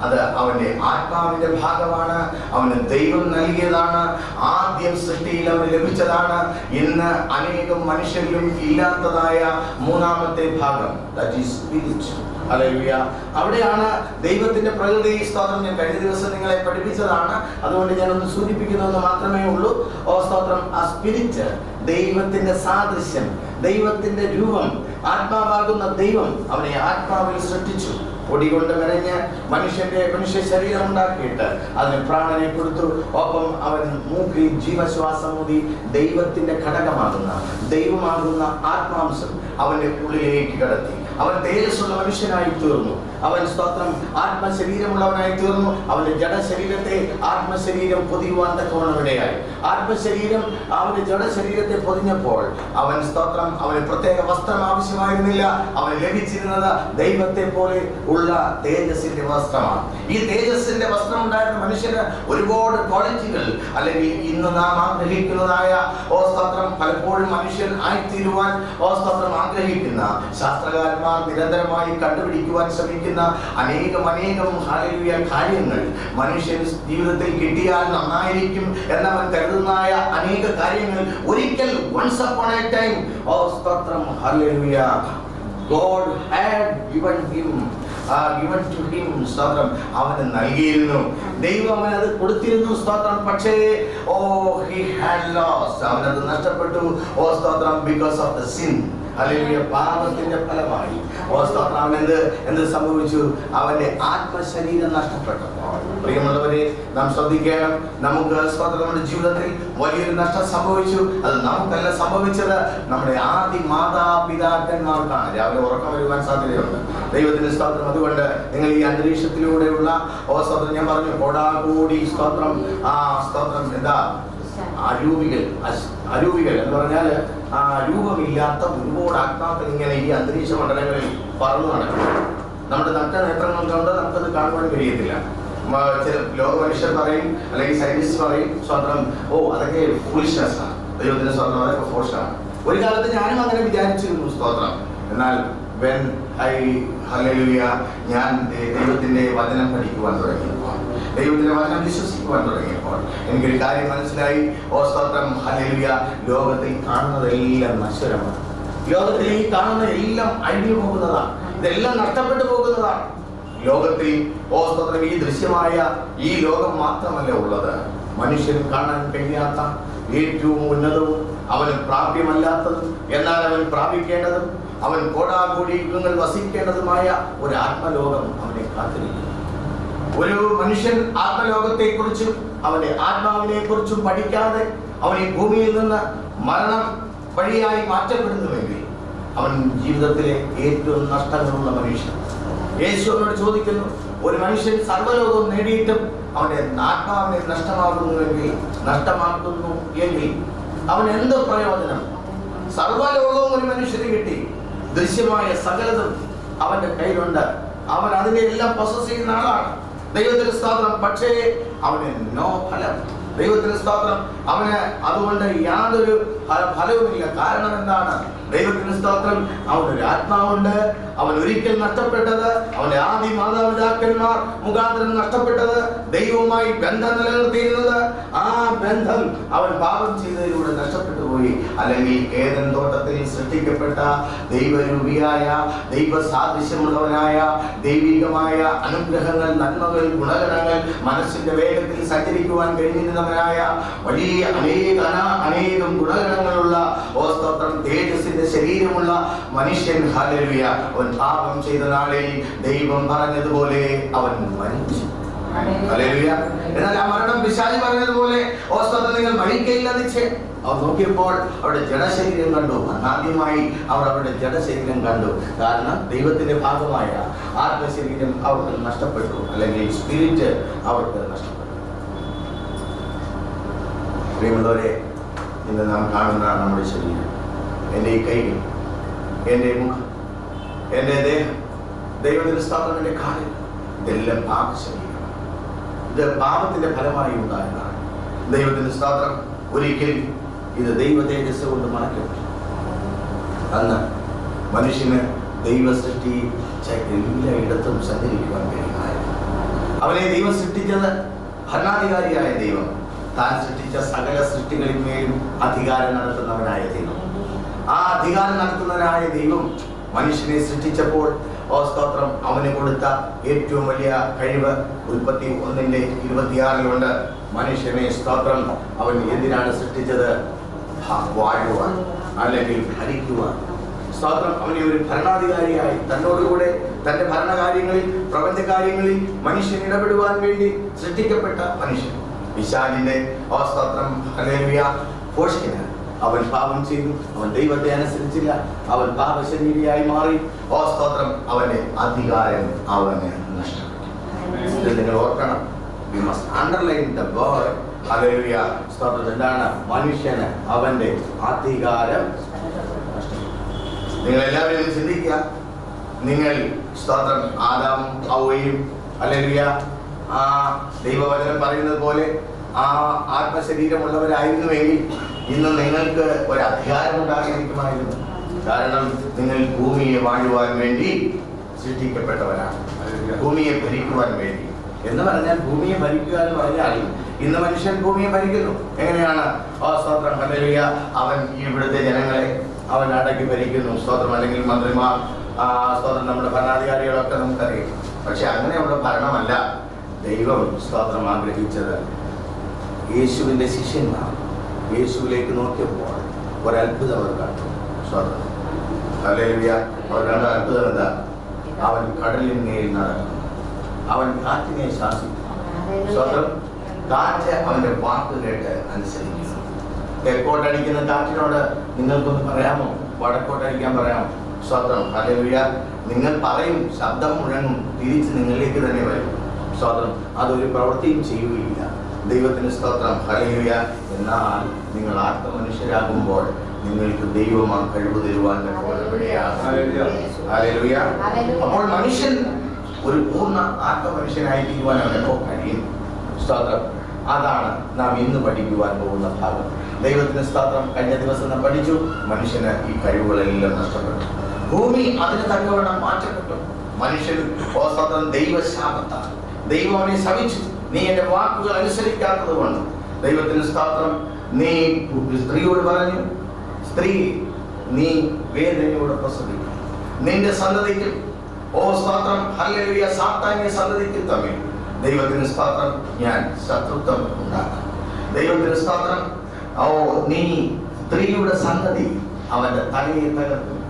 അത് അവന്റെ ആത്മാവിന്റെ ഭാഗമാണ്. അവന് ദൈവം നൽകിയതാണ്. ആദ്യം സൃഷ്ടിയിൽ അവന് ലഭിച്ചതാണ്. ഇന്ന് അനേകം മനുഷ്യരിലും ഇല്ലാത്തതായ മൂന്നാമത്തെ ഭാഗം, ദാറ്റ് ഈസ് സ്പിരിറ്റ്. ഹല്ലേലൂയ. അവിടെയാണ് ദൈവത്തിന്റെ പ്രകൃതി. സ്തോത്രം. ഞാൻ കഴിഞ്ഞ ദിവസം നിങ്ങളെ പഠിപ്പിച്ചതാണ്, അതുകൊണ്ട് ഞാനൊന്ന് സൂചിപ്പിക്കുന്നതെന്ന് മാത്രമേ ഉള്ളൂ. സ്തോത്രം. ആ സ്പിരിറ്റ്, ദൈവത്തിന്റെ സാദൃശ്യം, ദൈവത്തിന്റെ രൂപം, ആത്മാവാകുന്ന ദൈവം അവനെ ആത്മാവിൽ സൃഷ്ടിച്ചു. പൊടി കൊണ്ട് മെനഞ്ഞ് മനുഷ്യ ശരീരം ഉണ്ടാക്കിയിട്ട് അതിന് പ്രാണനെ കൊടുത്തു. ഒപ്പം അവൻ മൂക്കിൽ ജീവശ്വാസം ഊതി ദൈവത്തിന്റെ ഘടകമാകുന്ന, ദൈവമാകുന്ന ആത്മാംശം അവന്റെ ഉള്ളിലേക്ക് കടത്തി. അവൻ തേജസ്സുള്ള മനുഷ്യനായി തീർന്നു. അവൻ സ്തോത്രം ആത്മശരീരമുള്ളവനായി തീർന്നു. അവന്റെ ജഡശരീരത്തെ ആത്മശരീരം പൊതിയുവാൻ തക്കവണ്ണമിടയായി. ആത്മശരീരം അവന്റെ ജഡശരീരത്തെ പൊതിഞ്ഞപ്പോൾ അവൻ സ്തോത്രം അവന് പ്രത്യേക വസ്ത്രം ആവശ്യമായിരുന്നില്ല. അവന് ലഭിച്ചിരുന്നത് ദൈവത്തെ പോലെ ഉള്ള തേജസ്സിന്റെ വസ്ത്രമാണ്. ഈ തേജസ്സിന്റെ വസ്ത്രം ഉണ്ടായിരുന്ന മനുഷ്യന് ഒരുപാട് ക്വാളിറ്റികൾ, അല്ലെങ്കിൽ ഇന്ന് നാം ആഗ്രഹിക്കുന്നതായ സ്തോത്രം പലപ്പോഴും മനുഷ്യൻ ആയിത്തീരുവാൻ സ്തോത്രം ആഗ്രഹിക്കുന്ന, ശാസ്ത്രകാരന്മാർ നിരന്തരമായി കണ്ടുപിടിക്കുവാൻ ശ്രമിക്കുന്ന അനേകം ഹല്ലേലൂയ കാര്യങ്ങൾ മനുഷ്യൻ ജീവിതത്തിൽ കിട്ടിയാൽ നന്നായിരിക്കും എന്നവൻ കരുതുന്നതായ അനേക കാര്യങ്ങൾ ഒരിക്കൽ once upon a time സ്തോത്രം hallelujah God had given to him സ്തോത്രം അവന് നൽകിയിരുന്നു. ദൈവം അവനത് കൊടുത്തിരുന്നു. സ്തോത്രം. പക്ഷേ he had lost, അവനത് നഷ്ടപ്പെട്ടു. സ്തോത്രം because of the sin. Hallelujah. പാപത്തിന്റെ ഫലമായി സ്തോത്രം അവൻ എന്ത് സംഭവിച്ചു? അവന്റെ ആത്മശരീരം നഷ്ടപ്പെട്ടു. പ്രിയമുള്ളവരെ, നാം ശ്രദ്ധിക്കണം. നമുക്ക് സ്തോത്രം നമ്മുടെ ജീവിതത്തിൽ വലിയൊരു നഷ്ടം സംഭവിച്ചു. അത് നമുക്കല്ല സംഭവിച്ചത്, നമ്മുടെ ആദി മാതാപിതാക്കന്മാർക്കാണ്. രാവിലെ ഉറക്കം വരുവാൻ സാധ്യതയുണ്ട്. ദൈവത്തിന്റെ സ്തോത്രം. അതുകൊണ്ട് നിങ്ങൾ ഈ അന്തരീക്ഷത്തിലൂടെയുള്ള സ്തോത്രം, ഞാൻ പറഞ്ഞു കോടാകൂടി സ്തോത്രം, സ്തോത്രം എന്താ അരൂപികൾ എന്ന് പറഞ്ഞാൽ രൂപമില്ലാത്ത ഒരുപാട് ആത്മാക്കൾ ഇങ്ങനെ ഈ അന്തരീക്ഷ മണ്ഡലങ്ങളിൽ പറന്നു നടക്കും. നമ്മുടെ നട്ട നേത്രങ്ങൾ കൊണ്ട് നമുക്കത് കാണുവാൻ കഴിയത്തില്ല. ചില ലോക മനുഷ്യർ പറയും, അല്ലെങ്കിൽ സയന്റിസ്റ്റ് പറയും സ്തോത്രം, അതൊക്കെ ഫൂളിഷ്നെസ് ആണ്. ദൈവത്തിന്റെ സ്തോത്രം, അതൊക്കെ ഫോഴ്സാണ്. ഒരു കാലത്ത് ഞാനും അങ്ങനെ വിചാരിച്ചിരുന്നു സ്തോത്രം. എന്നാൽ ഹല്ലേലൂയ, ഞാൻ ദൈവത്തിന്റെ വചനം പഠിക്കുവാൻ തുടങ്ങിയപ്പോൾ, ദൈവത്തിന്റെ വചനം വിശ്വസിക്കുവാൻ തുടങ്ങിയപ്പോൾ എനിക്കൊരു കാര്യം മനസ്സിലായി. സ്തോത്രം ഹല്ലേലൂയ, ലോകത്തിൽ കാണുന്നതെല്ലാം നശ്വരമാണ്. ലോകത്തിൽ ഈ കാണുന്ന എല്ലാം അഴിഞ്ഞു പോകുന്നതാണ്. ഇതെല്ലാം നഷ്ടപ്പെട്ടു പോകുന്നതാണ്. ലോകത്തിൽ സ്തോത്രം ഈ ദൃശ്യമായ ഈ ലോകം മാത്രമല്ല ഉള്ളത്. മനുഷ്യന് കാണാൻ കഴിയാത്ത ഏറ്റവും ഉന്നതവും അവന് പ്രാപ്യമല്ലാത്തതും എന്നാൽ അവൻ പ്രാപിക്കേണ്ടതും അവൻ കോടാകൂടി യുഗങ്ങൾ വസിക്കേണ്ടതുമായ ഒരു ആത്മലോകം അവനെ കാത്തിരിക്കുന്നു. ഒരു മനുഷ്യൻ ആത്മലോകത്തെ കുറിച്ചും അവന്റെ ആത്മാവിനെ കുറിച്ചും പഠിക്കാതെ അവൻ ഈ ഭൂമിയിൽ നിന്ന് മരണം വഴിയായി മാറ്റപ്പെടുന്നുവെങ്കിൽ അവൻ ജീവിതത്തിലെ ഏറ്റവും നഷ്ടങ്ങളുള്ള മനുഷ്യൻ. യേശുവിനോട് ചോദിക്കുന്നു, ഒരു മനുഷ്യൻ സർവ്വലോകവും നേടിയിട്ടും അവന്റെ ആത്മാവിനെ നഷ്ടമാക്കുന്നു എങ്കിൽ അവൻ എന്ത് പ്രയോജനം? സർവ്വലോകവും ഒരു മനുഷ്യന് കിട്ടി, ദൃശ്യമായ സകലതും അവന്റെ കയ്യിലുണ്ട്, അവൻ അതിനെ എല്ലാം പൊസസ് ചെയ്യുന്ന ആളാണ്. ദൈവത്തിന്റെ സ്തോത്രം. പക്ഷേ അവന് നോ ഫലം. ദൈവത്തിന്റെ സ്തോത്രം. അവന് അതുകൊണ്ട് യാതൊരു ഫലവുമില്ല. കാരണം എന്താണ്? ദൈവത്തിന്റെ സ്തോത്രം. അവനൊരു ആത്മാവുണ്ട്. അവൻ ഒരിക്കൽ നഷ്ടപ്പെട്ടത്, അവന്റെ ആദി മാതാപിതാക്കന്മാർ മുഖാന്തരം നഷ്ടപ്പെട്ടത്, ദൈവവുമായി ബന്ധം നിലനിർത്തിയിരുന്നത്, ആ ബന്ധം അവൻ പാപം ചെയ്തതിലൂടെ നഷ്ടപ്പെട്ടു പോയി. അല്ലെങ്കിൽ ഏദൻ തോട്ടത്തിൽ സൃഷ്ടിക്കപ്പെട്ട ദൈവരൂപിയായ, ദൈവ സാദൃശ്യമുള്ളവനായ, ദൈവികമായ അനുഗ്രഹങ്ങൾ, നന്മകൾ, ഗുണഗണങ്ങൾ, മനസ്സിന്റെ വേഗത്തിൽ സഞ്ചരിക്കുവാൻ കഴിഞ്ഞിരുന്നവനായ വലിയ അനേകം ഗുണഗണങ്ങളുള്ള സ്തോത്രം തേജസ്സിന്റെ ശരീരമുള്ള മനുഷ്യൻ ഹല്ലേലൂയ, അവൻ പാപം ചെയ്ത നാളിൽ ദൈവം പറഞ്ഞതുപോലെ അവൻ മരിച്ചു. ഹല്ലേലൂയ. എന്നാൽ ആ മരണം പിശാച് പറഞ്ഞതുപോലെ നിങ്ങൾ മരിക്കയില്ല നിശ്ചയം. അവർ നോക്കിയപ്പോൾ അവരുടെ ജഡശരീരം കണ്ടു. ആദ്യമായി അവർ അവരുടെ ജഡശരീരം കണ്ടു. കാരണം ദൈവത്തിന്റെ ഭാഗമായ ആത്മശരീരം അവർക്ക് നഷ്ടപ്പെട്ടു, അല്ലെങ്കിൽ സ്പിരിറ്റ് അവർക്ക് നഷ്ടപ്പെട്ടു. പ്രിയമുള്ളവരെ, ഇന്ന് നാം കാണുന്ന നമ്മുടെ ശരീരം, എൻ്റെ ഈ കൈകൾ, എൻ്റെ മുഖം, എൻ്റെ ദേഹം, ദൈവത്തിന്റെ സ്തോത്രം, എൻ്റെ കാലിൽ, ഇതെല്ലാം പാപശരീരമാണ്. ഇത് പാപത്തിന്റെ ഫലമായി ഉണ്ടായതാണ്. ദൈവത്തിന്റെ സ്തോത്രം ഒരിക്കലും ഇത് ദൈവ തേജസ് കൊണ്ട് മാറ്റപ്പെട്ടു. അന്ന് മനുഷ്യന് ദൈവ സൃഷ്ടി എല്ലായിടത്തും സഞ്ചരിക്കുവാൻ കഴിയുമായിരുന്നു. അവനെ ദൈവം സൃഷ്ടിച്ചത് ഭരണാധികാരിയായ ദൈവം, താൻ സൃഷ്ടിച്ച സകല സൃഷ്ടികളിന്മേലും അധികാരം നടത്തുന്നവനായ ദൈവം. ആ അധികാരം നടത്തുന്നവനായ ദൈവം മനുഷ്യനെ സൃഷ്ടിച്ചപ്പോൾ സ്തോത്രം അവന് കൊടുത്ത ഏറ്റവും വലിയ കഴിവ് ഉൽപ്പത്തി 1:26 മനുഷ്യനെ സ്തോത്രം അവൻ എന്തിനാണ് സൃഷ്ടിച്ചത്? വാഴുവാൻ, അല്ലെങ്കിൽ ഭരിക്കുവാൻ. സ്തോത്രം അവനെ ഒരു ഭരണാധികാരിയായി തന്നോടുകൂടെ തന്റെ ഭരണകാര്യങ്ങളിൽ, പ്രപഞ്ചകാര്യങ്ങളിൽ മനുഷ്യൻ ഇടപെടുവാൻ വേണ്ടി സൃഷ്ടിക്കപ്പെട്ട മനുഷ്യൻ. പിശാചിന്റെ സ്തോത്രം ഹല്ലേലൂയ പോഷിക്കനാണ്. അവൻ പാപം ചെയ്തു, അവൻ ദൈവത്തെ അനുസരിച്ചില്ല, അവൻ പാപശരീരിയായി മാറി. സ്തോത്രം അവന്റെ അധികാരം അവന് നഷ്ടപ്പെട്ടു. ഇത് നിങ്ങൾ ഓർക്കണം. We must underline the word. Hallelujah. സ്തോത്രം എന്താണ്? മനുഷ്യന് അവന്റെ അധികാരം നഷ്ടപ്പെട്ടു. നിങ്ങൾ എല്ലാവരും ചിന്തിക്കുക. നിങ്ങൾ സ്തോത്രം ആദാമും ഹവ്വയും ഹല്ലേലൂയ ആ ദൈവവചനം പറയുന്നത് പോലെ ആ ആത്മശരീരമുള്ളവരായിരുന്നുവെങ്കിൽ ഇന്ന് നിങ്ങൾക്ക് ഒരു അധികാരം ഉണ്ടായിരിക്കുമായിരുന്നു. കാരണം നിങ്ങൾ ഭൂമിയെ വാഴുവാൻ വേണ്ടി സൃഷ്ടിക്കപ്പെട്ടവരാണ്, ഭൂമിയെ ഭരിക്കുവാൻ വേണ്ടി. എന്ന് പറഞ്ഞാൽ ഭൂമിയെ ഭരിക്കുക എന്ന് പറഞ്ഞാൽ ഇന്ന് മനുഷ്യൻ ഭൂമിയെ ഭരിക്കുന്നു. എങ്ങനെയാണ്? സ്തോത്രം ഹല്ലേലൂയ. അവൻ ഇവിടുത്തെ ജനങ്ങളെ അവൻ അടക്കി ഭരിക്കുന്നു. സ്തോത്രം. അല്ലെങ്കിൽ മന്ത്രിമാർ, സ്തോത്രം, നമ്മുടെ ഭരണാധികാരികളൊക്കെ നമുക്കറിയാം. പക്ഷെ അങ്ങനെയുള്ള ഭരണമല്ല ദൈവം സ്തോത്രം ആഗ്രഹിച്ചത്. യേശുവിന്റെ ശിഷ്യന്മാർ യേശുവിലേക്ക് നോക്കിയപ്പോൾ ഒരത്ഭുതം അവർ കണ്ടു. സ്തോത്രം ഹല്ലേലൂയ. അവർ കണ്ട അത്ഭുതം എന്താ? അവൻ കടലിന്മേൽ നടക്കുന്നു, അവൻ കാറ്റിനെ ശാസിക്കുന്നു. സ്തോത്രം. കാറ്റ് അവന്റെ വാക്ക് കേട്ട് അനുസരിക്കുന്നു. തെക്കോട്ടടിക്കുന്ന കാറ്റിനോട് നിങ്ങൾക്കൊന്ന് പറയാമോ? വടക്കോട്ടടിക്കാൻ പറയാമോ? സ്തോത്രം ഹല്ലേലൂയ. നിങ്ങൾ പറയും, ശബ്ദം മുഴങ്ങും, തിരിച്ച് നിങ്ങളിലേക്ക് തന്നെ വരും. സ്തോത്രം. അതൊരു പ്രവൃത്തിയും ചെയ്യുകയില്ല. ദൈവത്തിന് സ്തോത്രം ഹല്ലേലൂയ. എന്നാൽ നിങ്ങൾ ആത്മമനുഷ്യരാകുമ്പോൾ നിങ്ങൾക്ക് ദൈവം ആ കഴിവ് തരുവാൻ ഹല്ലേലൂയ. അപ്പോൾ മനുഷ്യൻ ഒരു പൂർണ്ണ ആത്മമനുഷ്യനായി തീരുവാൻ അവനോ കഴിയും. സ്തോത്രം. അതാണ് നാം ഇന്ന് പഠിക്കുവാൻ പോകുന്ന ഭാഗം. ദൈവത്തിന് സ്തോത്രം. കഴിഞ്ഞ ദിവസം നാം പഠിച്ചു, മനുഷ്യന് ഈ കഴിവുകളെല്ലാം നഷ്ടപ്പെട്ടു. ഭൂമി അതിന് തക്കവണ്ണം മാറ്റപ്പെട്ടു. മനുഷ്യൻ സ്തോത്രം ദൈവശാപത്താണ്. ദൈവം അവനെ ശപിച്ചു. നീ എന്റെ വാക്കുകൾ അനുസരിക്കാത്തത് കൊണ്ട്. ദൈവത്തിന് സ്തോത്രം. നീ സ്ത്രീയോട് പറഞ്ഞു, സ്ത്രീ നീ വേദനയോട് പ്രസവിക്കും, നിന്റെ സന്തതിക്കും സ്തോത്രം ഹല്ലേലൂയ സാത്താന്യ സന്തതിക്കും തമ്മിൽ ദൈവത്തിന് സ്തോത്രം ഞാൻ ശത്രുത്വം ഉണ്ടാക്കാം. ദൈവത്തിന് സ്തോത്രം. നീ സ്ത്രീയുടെ സന്തതി അവന്റെ തലയെ തകർക്കും,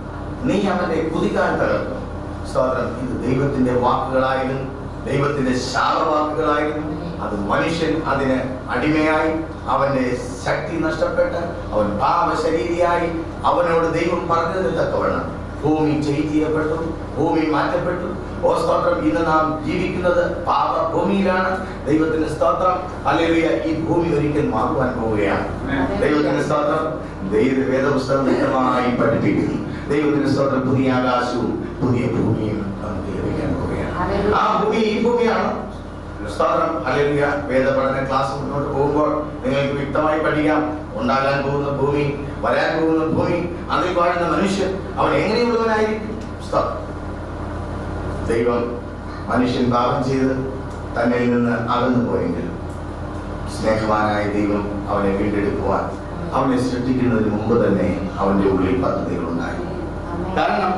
നീ അവന്റെ കുതികാൽ തകർക്കും. സ്തോത്രം. ഇത് ദൈവത്തിന്റെ വാക്കുകളായിരുന്നു, ദൈവത്തിന്റെ ശാപവാക്കുകളായിരുന്നു. അത് മനുഷ്യൻ അതിന് അടിമയായി, അവന്റെ ശക്തി നഷ്ടപ്പെട്ട് അവൻ പാപശരീരിയായി. അവനോട് ദൈവം പറഞ്ഞതിന് തക്കവണ്ണം ഭൂമി ചേഞ്ച് ചെയ്യപ്പെട്ടു, ഭൂമി മാറ്റപ്പെട്ടു. സ്തോത്രം. ഇന്ന് നാം ജീവിക്കുന്നത് പാപഭൂമിയിലാണ്. ദൈവത്തിന്റെ സ്തോത്രം ഹല്ലേലൂയ. ഈ ഭൂമി ഒരിക്കൽ മാറുവാൻ പോവുകയാണ്. ദൈവത്തിന്റെ സ്തോത്രം. വേദപുസ്തകം വ്യക്തമായി പഠിപ്പിക്കുന്നു. ദൈവത്തിന്റെ സ്തോത്രം. പുതിയ ആകാശവും പുതിയ ഭൂമിയും നമുക്ക് ലഭിക്കാൻ പോവുകയാണ്. ആ ഭൂമി ഈ ഭൂമിയാണ്. സ്തോത്രം ഹല്ലേലൂയ. വേദപഠന ക്ലാസ് മുന്നോട്ട് പോകുമ്പോൾ നിങ്ങൾക്ക് വ്യക്തമായി പഠിക്കാം. ഉണ്ടാകാൻ പോകുന്ന ഭൂമി, വരാൻ പോകുന്ന ഭൂമി, അതിൽ വാഴുന്ന മനുഷ്യൻ അവൻ എങ്ങനെയുള്ളവനായിരിക്കും. ദൈവം മനുഷ്യൻ പാപം ചെയ്ത് തന്നിൽ നിന്ന് അകന്നു പോയെങ്കിലും സ്നേഹവാനായ ദൈവം അവനെ വീണ്ടെടുക്കുവാൻ അവനെ സൃഷ്ടിക്കുന്നതിന് മുമ്പ് തന്നെ അവന്റെ ഉള്ളിൽ പദ്ധതികളുണ്ടായി. കാരണം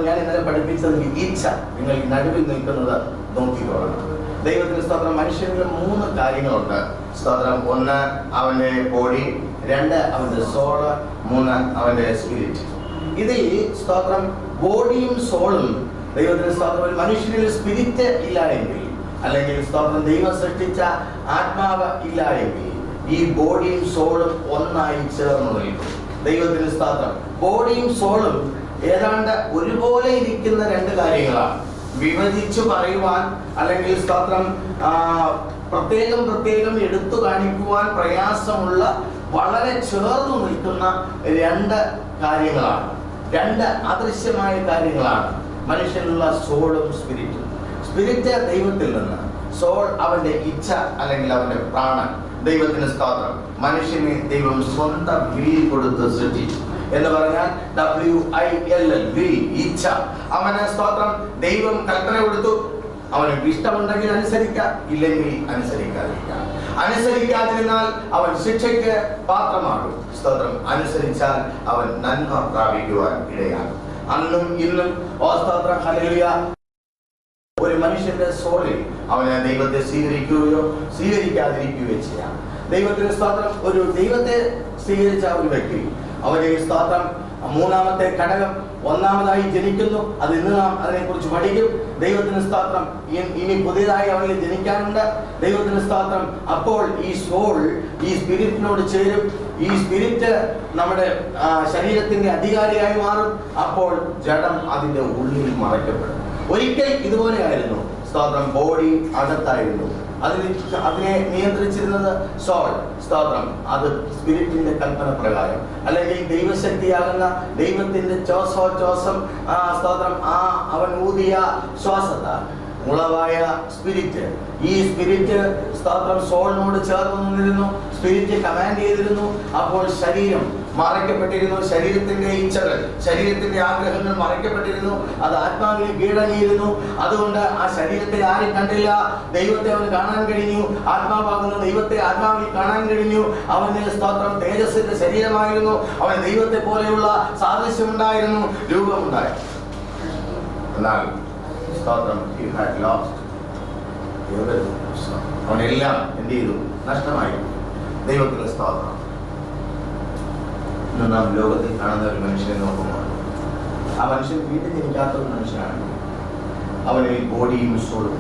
ഞാൻ ഇന്നലെ പഠിപ്പിച്ചത് ഇച്ഛ. നിങ്ങൾ നടുവിൽ നിൽക്കുന്നത് നോക്കിക്കോളണം. ദൈവത്തിന് സ്തോത്രം. മനുഷ്യനിൽ 3 കാര്യങ്ങളുണ്ട്. സ്തോത്രം. 1 അവന്റെ ബോഡി, 2 അവന്റെ സോള്, 3 അവന്റെ സ്പിരിറ്റ്. ഇതിൽ സ്തോത്രം ബോഡിയും സോളും ദൈവത്തിന് സ്തോത്രം. ഒരു മനുഷ്യനിൽ സ്പിരിറ്റ് ഇല്ല എങ്കിൽ, അല്ലെങ്കിൽ സ്തോത്രം ദൈവം സൃഷ്ടിച്ച ആത്മാവ് ഇല്ല എങ്കിൽ, ഈ ബോഡിയും സോളും ഒന്നായി ചേർന്ന് നിൽക്കും. ദൈവത്തിന് സ്തോത്രം. ബോഡിയും സോളും ഏതാണ്ട് ഒരുപോലെ ഇരിക്കുന്ന 2 കാര്യങ്ങളാണ്. വിഭജിച്ചു പറയുവാൻ അല്ലെങ്കിൽ സ്തോത്രം പ്രത്യേകം എടുത്തു കാണിക്കുവാൻ പ്രയാസമുള്ള വളരെ ചേർന്ന് നിൽക്കുന്ന രണ്ട് കാര്യങ്ങളാണ്, രണ്ട് അദൃശ്യമായ കാര്യങ്ങളാണ് മനുഷ്യനുള്ള സോളും സ്പിരിറ്റും. സ്പിരിറ്റ് ദൈവത്തിൽ നിന്ന്, സോൾ അവന്റെ ഇച്ഛ അല്ലെങ്കിൽ അവന്റെ പ്രാണൻ. ദൈവത്തിന് സ്തോത്രം. മനുഷ്യനെ ദൈവം സ്വന്തം വിൽ കൊടുത്ത് സൃഷ്ടിച്ചു എന്ന് പറഞ്ഞാൽ WILL, വിൽ, ഇച്ഛ. അവന് സ്തോത്രം ദൈവം കൽപ്പന കൊടുത്തു. അവന് ഇഷ്ടമുണ്ടെങ്കിൽ അനുസരിക്കാം, ഇല്ലെങ്കിൽ അനുസരിക്കാതിരിക്കാം. അനുസരിക്കാതിരുന്നാൽ അവൻ ശിക്ഷയ്ക്ക് പാത്രമാകും. സ്തോത്രം. അനുസരിച്ചാൽ അവൻ നന്മ പ്രാപിക്കുവാൻ ഇടയാകും. അന്നും ഇന്നും സ്തോത്രം ഹല്ലേലൂയ. ഒരു മനുഷ്യന്റെ സോളിൽ അവന് ദൈവത്തെ സ്വീകരിക്കുകയോ സ്വീകരിക്കാതിരിക്കുകയോ ചെയ്യാം. ദൈവത്തിന് സ്തോത്രം. ഒരു ദൈവത്തെ സ്വീകരിച്ച ഒരു വ്യക്തി, അവരെ സ്തോത്രം മൂന്നാമത്തെ ഘടകം ഒന്നാമതായി ജനിക്കുന്നു. അത് ഇന്ന് നാം അതിനെക്കുറിച്ച് പഠിക്കും. ദൈവത്തിന് സ്തോത്രം. ഇനി പുതിയതായി അവനിൽ ജനിക്കാനുണ്ട്. ദൈവത്തിന് സ്തോത്രം. അപ്പോൾ ഈ സോൾ ഈ സ്പിരിറ്റിനോട് ചേരും. ഈ സ്പിരിറ്റ് നമ്മുടെ ശരീരത്തിന്റെ അധികാരിയായി മാറും. അപ്പോൾ ജഡം അതിന്റെ ഉള്ളിൽ മറയ്ക്കപ്പെടും. ഒരിക്കൽ ഇതുപോലെയായിരുന്നു. സ്തോത്രം. ബോഡി അകത്തായിരുന്നു. അതിനെ നിയന്ത്രിച്ചിരുന്നത് സോൾ. സ്തോത്രം. അത് സ്പിരിറ്റിന്റെ കൽപ്പന പ്രകാരം, അല്ലെങ്കിൽ ദൈവശക്തിയാകുന്ന ദൈവത്തിന്റെ ശ്വാസം സ്തോത്രം അവൻ ഊതിയ ശ്വാസത്താൽ ഉളവായ സ്പിരിറ്റ്. ഈ സ്പിരിറ്റ് സ്തോത്രം സോളിനോട് ചേർന്ന് നിന്നിരുന്നു. സ്പിരിറ്റ് കമാൻഡ് ചെയ്തിരുന്നു. അപ്പോൾ ശരീരം മറയ്ക്കപ്പെട്ടിരുന്നു. ശരീരത്തിന്റെ ഇച്ഛകൾ, ശരീരത്തിന്റെ ആഗ്രഹങ്ങൾ മറയ്ക്കപ്പെട്ടിരുന്നു. അത് ആത്മാവിനെ കീഴടങ്ങിയിരുന്നു. അതുകൊണ്ട് ആ ശരീരത്തെ ആരും കണ്ടില്ല. ദൈവത്തെ അവന് കാണാൻ കഴിഞ്ഞു. ആത്മാവാകുന്ന ദൈവത്തെ ആത്മാവിൽ കാണാൻ കഴിഞ്ഞു. അവന് സ്തോത്രം തേജസ്സിന്റെ ശരീരമായിരുന്നു. അവന് ദൈവത്തെ പോലെയുള്ള സാദൃശ്യമുണ്ടായിരുന്നു, രൂപമുണ്ടായിരുന്നു. എന്നാൽ സ്തോത്രം he had lost. അവനെല്ലാം എന്ത് ചെയ്തു? നഷ്ടമായി. ദൈവത്തിന്റെ സ്തോത്രം. ഇന്ന് നാം ലോകത്തിൽ കാണുന്ന ഒരു മനുഷ്യനെ നോക്കുമ്പോൾ ആ മനുഷ്യൻ വീട്ടിൽ ജനിക്കാത്ത ഒരു മനുഷ്യനാണ്. അവനിൽ ബോഡിയും സോളും,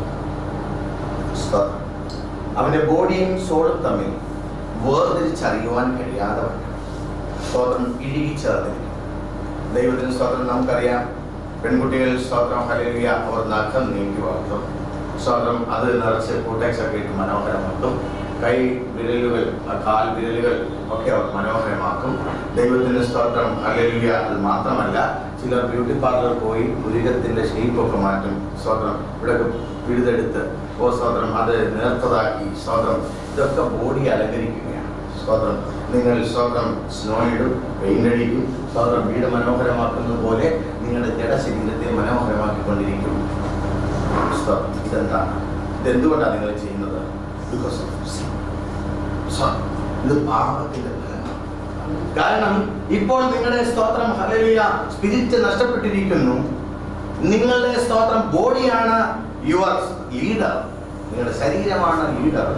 അവന്റെ ബോഡിയും സോളും തമ്മിൽ വേർതിരിച്ചറിയുവാൻ കഴിയാതെ സ്തോത്രം ഇഴുകിച്ചേർന്നിരിക്കും. ദൈവത്തിന് സ്തോത്രം. നമുക്കറിയാം, പെൺകുട്ടികൾ സ്തോത്രം ഹല്ലേലൂയ അവർ നഖം നീക്കി വളർത്തും. സ്തോത്രം. അത് നിറച്ച് കൂട്ടക്സ് ഒക്കെ ഇട്ട് മനോഹരമാക്കും. കൈ വിരലുകൾ, കാൽ വിരലുകൾ ഒക്കെ അവർ മനോഹരമാക്കും. ദൈവത്തിന്റെ സ്തോത്രം ഹല്ലേലൂയ. അത് മാത്രമല്ല, ചിലർ ബ്യൂട്ടി പാർലർ പോയി പുരികത്തിന്റെ ഷേപ്പൊക്കെ മാറ്റും. സ്തോത്രം. ഇവിടെയൊക്കെ പിഴുതെടുത്ത് സ്തോത്രം അത് നേർത്തതാക്കി. സ്തോത്രം. ഇതൊക്കെ ബോഡി അലങ്കരിക്കുകയാണ്. സ്തോത്രം. നിങ്ങൾ സ്തോത്രം സ്നോ ഇടും, പെയിന്റ് അടിക്കും. സ്തോത്രം. വീട് മനോഹരമാക്കുന്നത് പോലെ നിങ്ങളുടെ ജഡശരീരത്തെ മനോഹരമാക്കിക്കൊണ്ടിരിക്കും. ഇതെന്താണ്? ഇതെന്തുകൊണ്ടാണ് നിങ്ങൾ ചെയ്യുന്നത്? Because of sin. ഇത് പാപത്തിന്റെ ഫലമാണ്. കാരണം ഇപ്പോൾ നിങ്ങളുടെ സ്തോത്രം ഹല്ലേലൂയ സ്പിരിറ്റ് നഷ്ടപ്പെട്ടിരിക്കുന്നു. നിങ്ങളുടെ സ്തോത്രം ബോഡിയാണ് യുവർ ലീഡർ. നിങ്ങളുടെ ശരീരമാണ് ലീഡർ.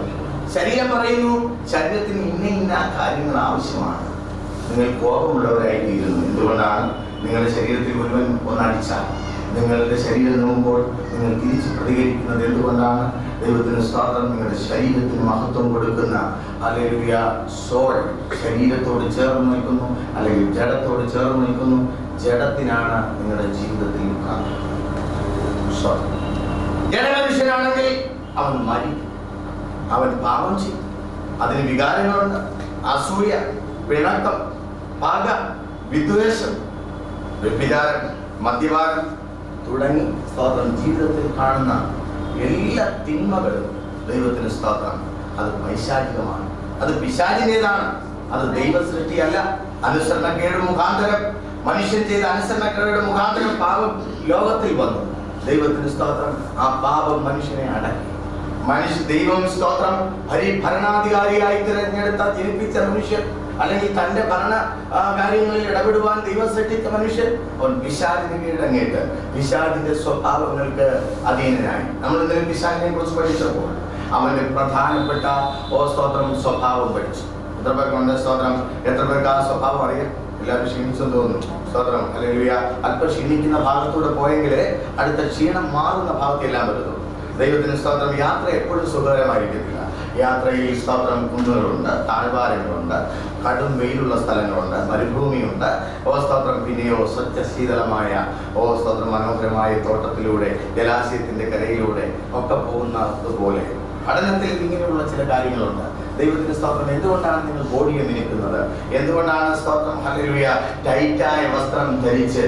ശരീരം പറയുന്നു ശരീരത്തിന് ഇന്ന കാര്യങ്ങൾ ആവശ്യമാണ്. നിങ്ങൾ കോപമുള്ളവരായിത്തീരുന്നു. എന്തുകൊണ്ടാണ്? നിങ്ങളുടെ ശരീരത്തിൽ മുഴുവൻ ഒന്നടിച്ചാൽ നിങ്ങളുടെ ശരീരം നോക്കുമ്പോൾ നിങ്ങൾ തിരിച്ച് പ്രതികരിക്കുന്നത് എന്തുകൊണ്ടാണ്? ദൈവത്തിന് സ്തോത്രം. നിങ്ങളുടെ ശരീരത്തിന് മഹത്വം കൊടുക്കുന്ന ഹല്ലേലൂയ സോൾ ശരീരത്തോട് ചേർന്ന് നിൽക്കുന്നു, അല്ലെങ്കിൽ ജഡത്തോട് ചേർന്ന് നിൽക്കുന്നു. ജഡത്തിനാണ് നിങ്ങളുടെ ജീവിതത്തിൽ ജഡമനുഷ്യനാണെങ്കിൽ അവൻ മരിക്കും, അവൻ പാപം ചെയ്യും. അതിന് വികാരങ്ങളുണ്ട്. അസൂയ, പിണക്കം, പക, വിദ്വേഷം, വ്യഭിചാരം, മദ്യപാനം തുടങ്ങി സ്തോത്രം ജീവിതത്തിൽ കാണുന്ന എല്ലാ തിന്മകളും ദൈവത്തിന് സ്തോത്രം അത് പൈശാചികമാണ്. അത് പിശാചിന്റേതാണ്. അത് ദൈവ സൃഷ്ടിയല്ല. അനുസരണക്കേട് മുഖാന്തരം, മനുഷ്യൻ ചെയ്ത അനുസരണക്കേട് മുഖാന്തരം പാപം ലോകത്തിൽ വന്നു. ദൈവത്തിന് സ്തോത്രം ആ പാപം മനുഷ്യനെ അടക്കി. ദൈവം സ്തോത്രം ഭരണാധികാരിയായി തിരഞ്ഞെടുത്ത ജനിപ്പിച്ച മനുഷ്യൻ, അല്ലെങ്കിൽ തന്റെ ഭരണ കാര്യങ്ങളിൽ ഇടപെടുവാൻ ദൈവം സൃഷ്ടിച്ച മനുഷ്യൻ, അവൻ പിശാചിന് കീഴടങ്ങിയിട്ട് പിശാചിന്റെ സ്വഭാവങ്ങൾക്ക് അധീനനായി. നമ്മൾ ഇന്നലെ പിശാചിനെ കുറിച്ച് പഠിച്ചപ്പോൾ അവന്റെ പ്രധാനപ്പെട്ട സ്തോത്രം സ്വഭാവം പഠിച്ചു. എത്ര പേർക്കുണ്ട് സ്തോത്രം? എത്ര പേർക്ക് ആ സ്വഭാവം അറിയാം? എല്ലാവരും ക്ഷീണിച്ചെന്ന് തോന്നുന്നു. സ്തോത്രം ഹല്ലേലൂയ. അല്പം ക്ഷീണിക്കുന്ന ഭാഗത്തൂടെ പോയെങ്കിൽ അടുത്ത ക്ഷീണം മാറുന്ന ഭാഗത്തെല്ലാം വരുന്നു. ദൈവത്തിന് സ്തോത്രം. യാത്ര എപ്പോഴും സുഖകരമായിരിക്കത്തില്ല. യാത്രയിൽ സ്തോത്രം കുന്നുകളുണ്ട്, താഴ്വാരങ്ങളുണ്ട്, കടും വെയിലുള്ള സ്ഥലങ്ങളുണ്ട്, മരുഭൂമിയുണ്ട്. സ്തോത്രം പിന്നെയോ സ്വച്ഛശീതളമായ സ്തോത്രം മനോഹരമായ തോട്ടത്തിലൂടെ ജലാശയത്തിന്റെ കരയിലൂടെ ഒക്കെ പോകുന്നതുപോലെ പഠനത്തിൽ ഇങ്ങനെയുള്ള ചില കാര്യങ്ങളുണ്ട്. ദൈവത്തിന് സ്തോത്രം. എന്തുകൊണ്ടാണ് നിങ്ങൾ ബോഡിയെ മിനുക്കുന്നത്? എന്തുകൊണ്ടാണ് സ്തോത്രം ഹല്ലേലൂയ ടൈറ്റായ വസ്ത്രം ധരിച്ച്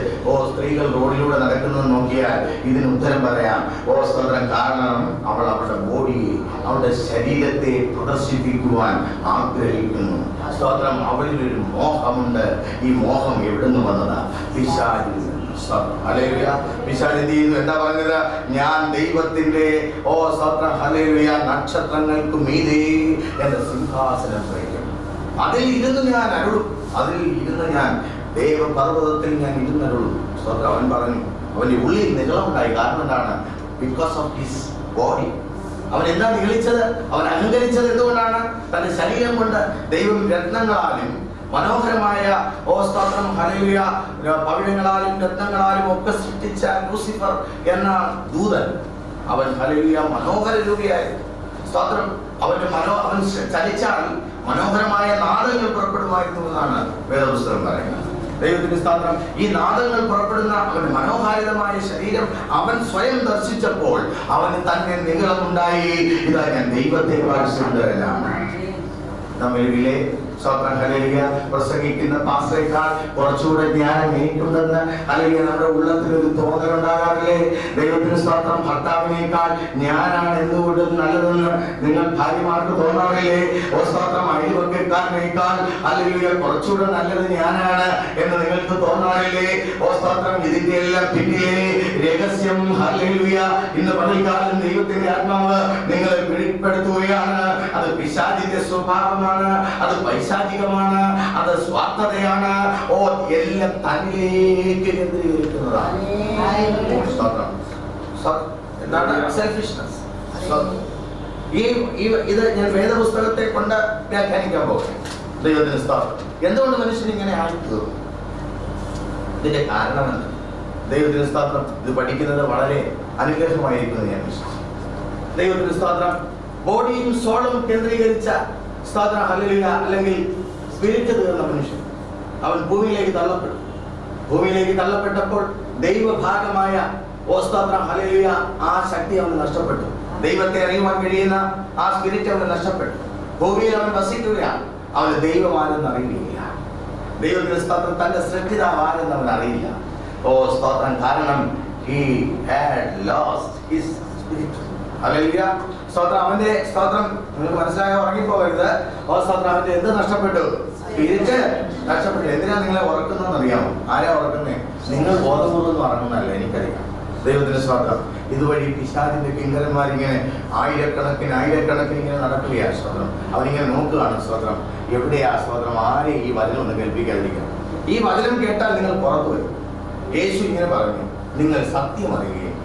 സ്ത്രീകൾ റോഡിലൂടെ നടക്കുന്നത് നോക്കിയാൽ ഇതിന് ഉത്തരം പറയാം. സ്തോത്രം. കാരണം അവൾ അവളുടെ ബോഡിയെ, അവളുടെ ശരീരത്തെ പ്രദർശിപ്പിക്കുവാൻ ആഗ്രഹിക്കുന്നു. സ്തോത്രം. അവളിൽ ഒരു മോഹമുണ്ട്. ഈ മോഹം എവിടുന്ന് വന്നതാ? പിശാചിൽ നിന്ന്. ഹല്ലേലൂയ. പിശാച് എന്ത് ചെയ്യുന്നു? എന്താ പറഞ്ഞത്? ഞാൻ ദൈവത്തിന്റെ സ്തോത്രം ഹല്ലേലൂയ നക്ഷത്രങ്ങൾക്ക് മീതെ എന്റെ സിംഹാസനം വയ്ക്കും, അതിൽ ഇരുന്ന് ഞാൻ അരുളും, അതിൽ ഇരുന്ന് ഞാൻ ദേവപർവ്വതത്തിൽ ഞാൻ ഇരുന്നരുളും. സ്തോത്രം. അവൻ പറഞ്ഞു, അവന്റെ ഉള്ളിൽ നിഗളമുണ്ടായി. കാരണം എന്താണ്? Because of his body. അവൻ എന്താ നിഗളിച്ചത്? അവൻ അഹങ്കരിച്ചത് എന്തുകൊണ്ടാണ്? തന്റെ ശരീരം കൊണ്ട് ദൈവം രത്നങ്ങളാലും മനോഹരമായ സ്തോത്രം ഹല്ലേലൂയ പവിഴങ്ങളാലും രത്നങ്ങളാലും ഒക്കെ സൃഷ്ടിച്ച ലൂസിഫർ എന്ന ദൂതൻ, അവൻ ഹല്ലേലൂയ മനോഹര രൂപയായിരുന്നു. സ്തോത്രം. അവൻ ചലിച്ചാൽ മനോഹരമായ നാദങ്ങൾ പുറപ്പെടുമായിരുന്നു എന്നാണ് വേദപുസ്തകം പറയുന്നത്. ദൈവത്തിന്റെ സ്തോത്രം. ഈ നാദങ്ങൾ പുറപ്പെടുന്ന അവന്റെ മനോഹാരിതമായ ശരീരം അവൻ സ്വയം ദർശിച്ചപ്പോൾ അവന് തന്നെ നിഗളമുണ്ടായി. ഇതാ ഞാൻ ദൈവത്തെക്കാൾ സുന്ദരനാണ്. നമ്മളിലെ സ്തോത്രം ഹല്ലേലൂയ പ്രസംഗിക്കുന്ന പാസ്റ്ററേക്കാൾ കുറച്ചുകൂടെ ജ്ഞാനം എനിക്കുണ്ടെന്ന് ഹല്ലേലൂയ നമ്മുടെ ഉള്ളത്തിൽ ഒരു തോന്നലുണ്ടാകാറില്ലേ? ദൈവത്തിന് സ്തോത്രം. ഭർത്താവിനേക്കാൾ ഞാനാണ് എന്തുകൊണ്ടും നല്ലതെന്ന് നിങ്ങൾ ഭാര്യമാർക്ക് തോന്നാറില്ലേ? സ്തോത്രം. അയൽവക്കക്കാരനേക്കാൾ ഹല്ലേലൂയ കുറച്ചുകൂടെ നല്ലത് ഞാനാണ് എന്ന് നിങ്ങൾക്ക് തോന്നാറില്ലേ? സ്തോത്രം. ഇതിന്റെ എല്ലാം പിന്നിലെ രഹസ്യം ഹല്ലേലൂയ ഇന്ന് പകൽക്കാലം ദൈവത്തിന്റെ ആത്മാവ് നിങ്ങളെ വെളിപ്പെടുത്തുകയാണ്. അത് പിശാചിന്റെ സ്വഭാവമാണ്, അത് പൈശാചികമാണ്, അത് സ്വാർത്ഥതയാണ്. എല്ലാം തന്നിലേക്ക് കേന്ദ്രീകരിക്കുന്നതാണ്. എന്താണ്? സെൽഫിഷ്നസ്. ഇത് ഞാൻ വേദപുസ്തകത്തെ കൊണ്ട് വ്യാഖ്യാനിക്കാൻ പോകും. ദൈവത്തിന് സ്തോത്രം. എന്തുകൊണ്ട് മനുഷ്യൻ ഇങ്ങനെ ആയിത്തീർന്നു? ഇതിന്റെ കാരണമെന്ന് ദൈവത്തിന് സ്തോത്രം. ഇത് പഠിക്കുന്നത് വളരെ അനുഗ്രഹമായിരിക്കുമെന്ന് ഞാൻ വിശ്വസിക്കുന്നു. ദൈവത്തിന് സ്തോത്രം. ബോഡിയും സോളും കേന്ദ്രീകരിച്ച സ്തോത്രം ഹല്ലേലൂയ അല്ലെങ്കിൽ സ്പിരിറ്റ് തീർന്ന മനുഷ്യൻ അവൻ ഭൂമിയിലേക്ക് തള്ളപ്പെട്ടു. ഭൂമിയിലേക്ക് തള്ളപ്പെട്ടപ്പോൾ ദൈവഭാഗമായ സ്തോത്രം ഹല്ലേലൂയ ആ ശക്തി അവന് നഷ്ടപ്പെട്ടു. ദൈവത്തെ അറിയുവാൻ കഴിയുന്ന ആ സ്പിരിറ്റ് അവന് നഷ്ടപ്പെട്ടു. ഭൂമിയിൽ അവൻ വസിക്കുകയാണ്. അവന് ദൈവമാരെന്ന് അറിയുകയില്ല. ദൈവത്തിന്റെ സ്തോത്രം. തന്റെ സൃഷ്ടിതാവാരെന്ന് അവൻ അറിയില്ല. സ്തോത്രം. കാരണം he had lost his spirit. Hallelujah. സ്തോത്രം. അവന്റെ സ്തോത്രം നിങ്ങൾക്ക് മനസ്സിലായ ഉറങ്ങിപ്പോകരുത്. സ്തോത്രം. അവന്റെ എന്ത് നഷ്ടപ്പെട്ടു? സ്പിരിറ്റ് നഷ്ടപ്പെട്ടു. എന്തിനാ നിങ്ങളെ ഉറക്കുന്നതെന്ന് അറിയാമോ? ആരാ ഉറക്കുന്നേ? നിങ്ങൾ ബോധപൂർവ്വം ഉറങ്ങുന്നല്ല, എനിക്കറിയാം. ദൈവത്തിന്റെ സ്തോത്രം. ഇതുവഴി പിശാചിന്റെ കിങ്കരന്മാരിങ്ങനെ ആയിരക്കണക്കിന് ഇങ്ങനെ നടക്കുകയാണ്. സ്തോത്രം. അവനിങ്ങനെ നോക്കുകയാണ്. സ്തോത്രം. എവിടെയാ സ്തോത്രം? ആരെ ഈ വചനം ഒന്ന് കേൾപ്പിക്കാതിരിക്കണം. ഈ വചനം കേട്ടാൽ നിങ്ങൾ പുറത്തു വരും. യേശു ഇങ്ങനെ പറഞ്ഞു, നിങ്ങൾ സത്യം അറിയുകയും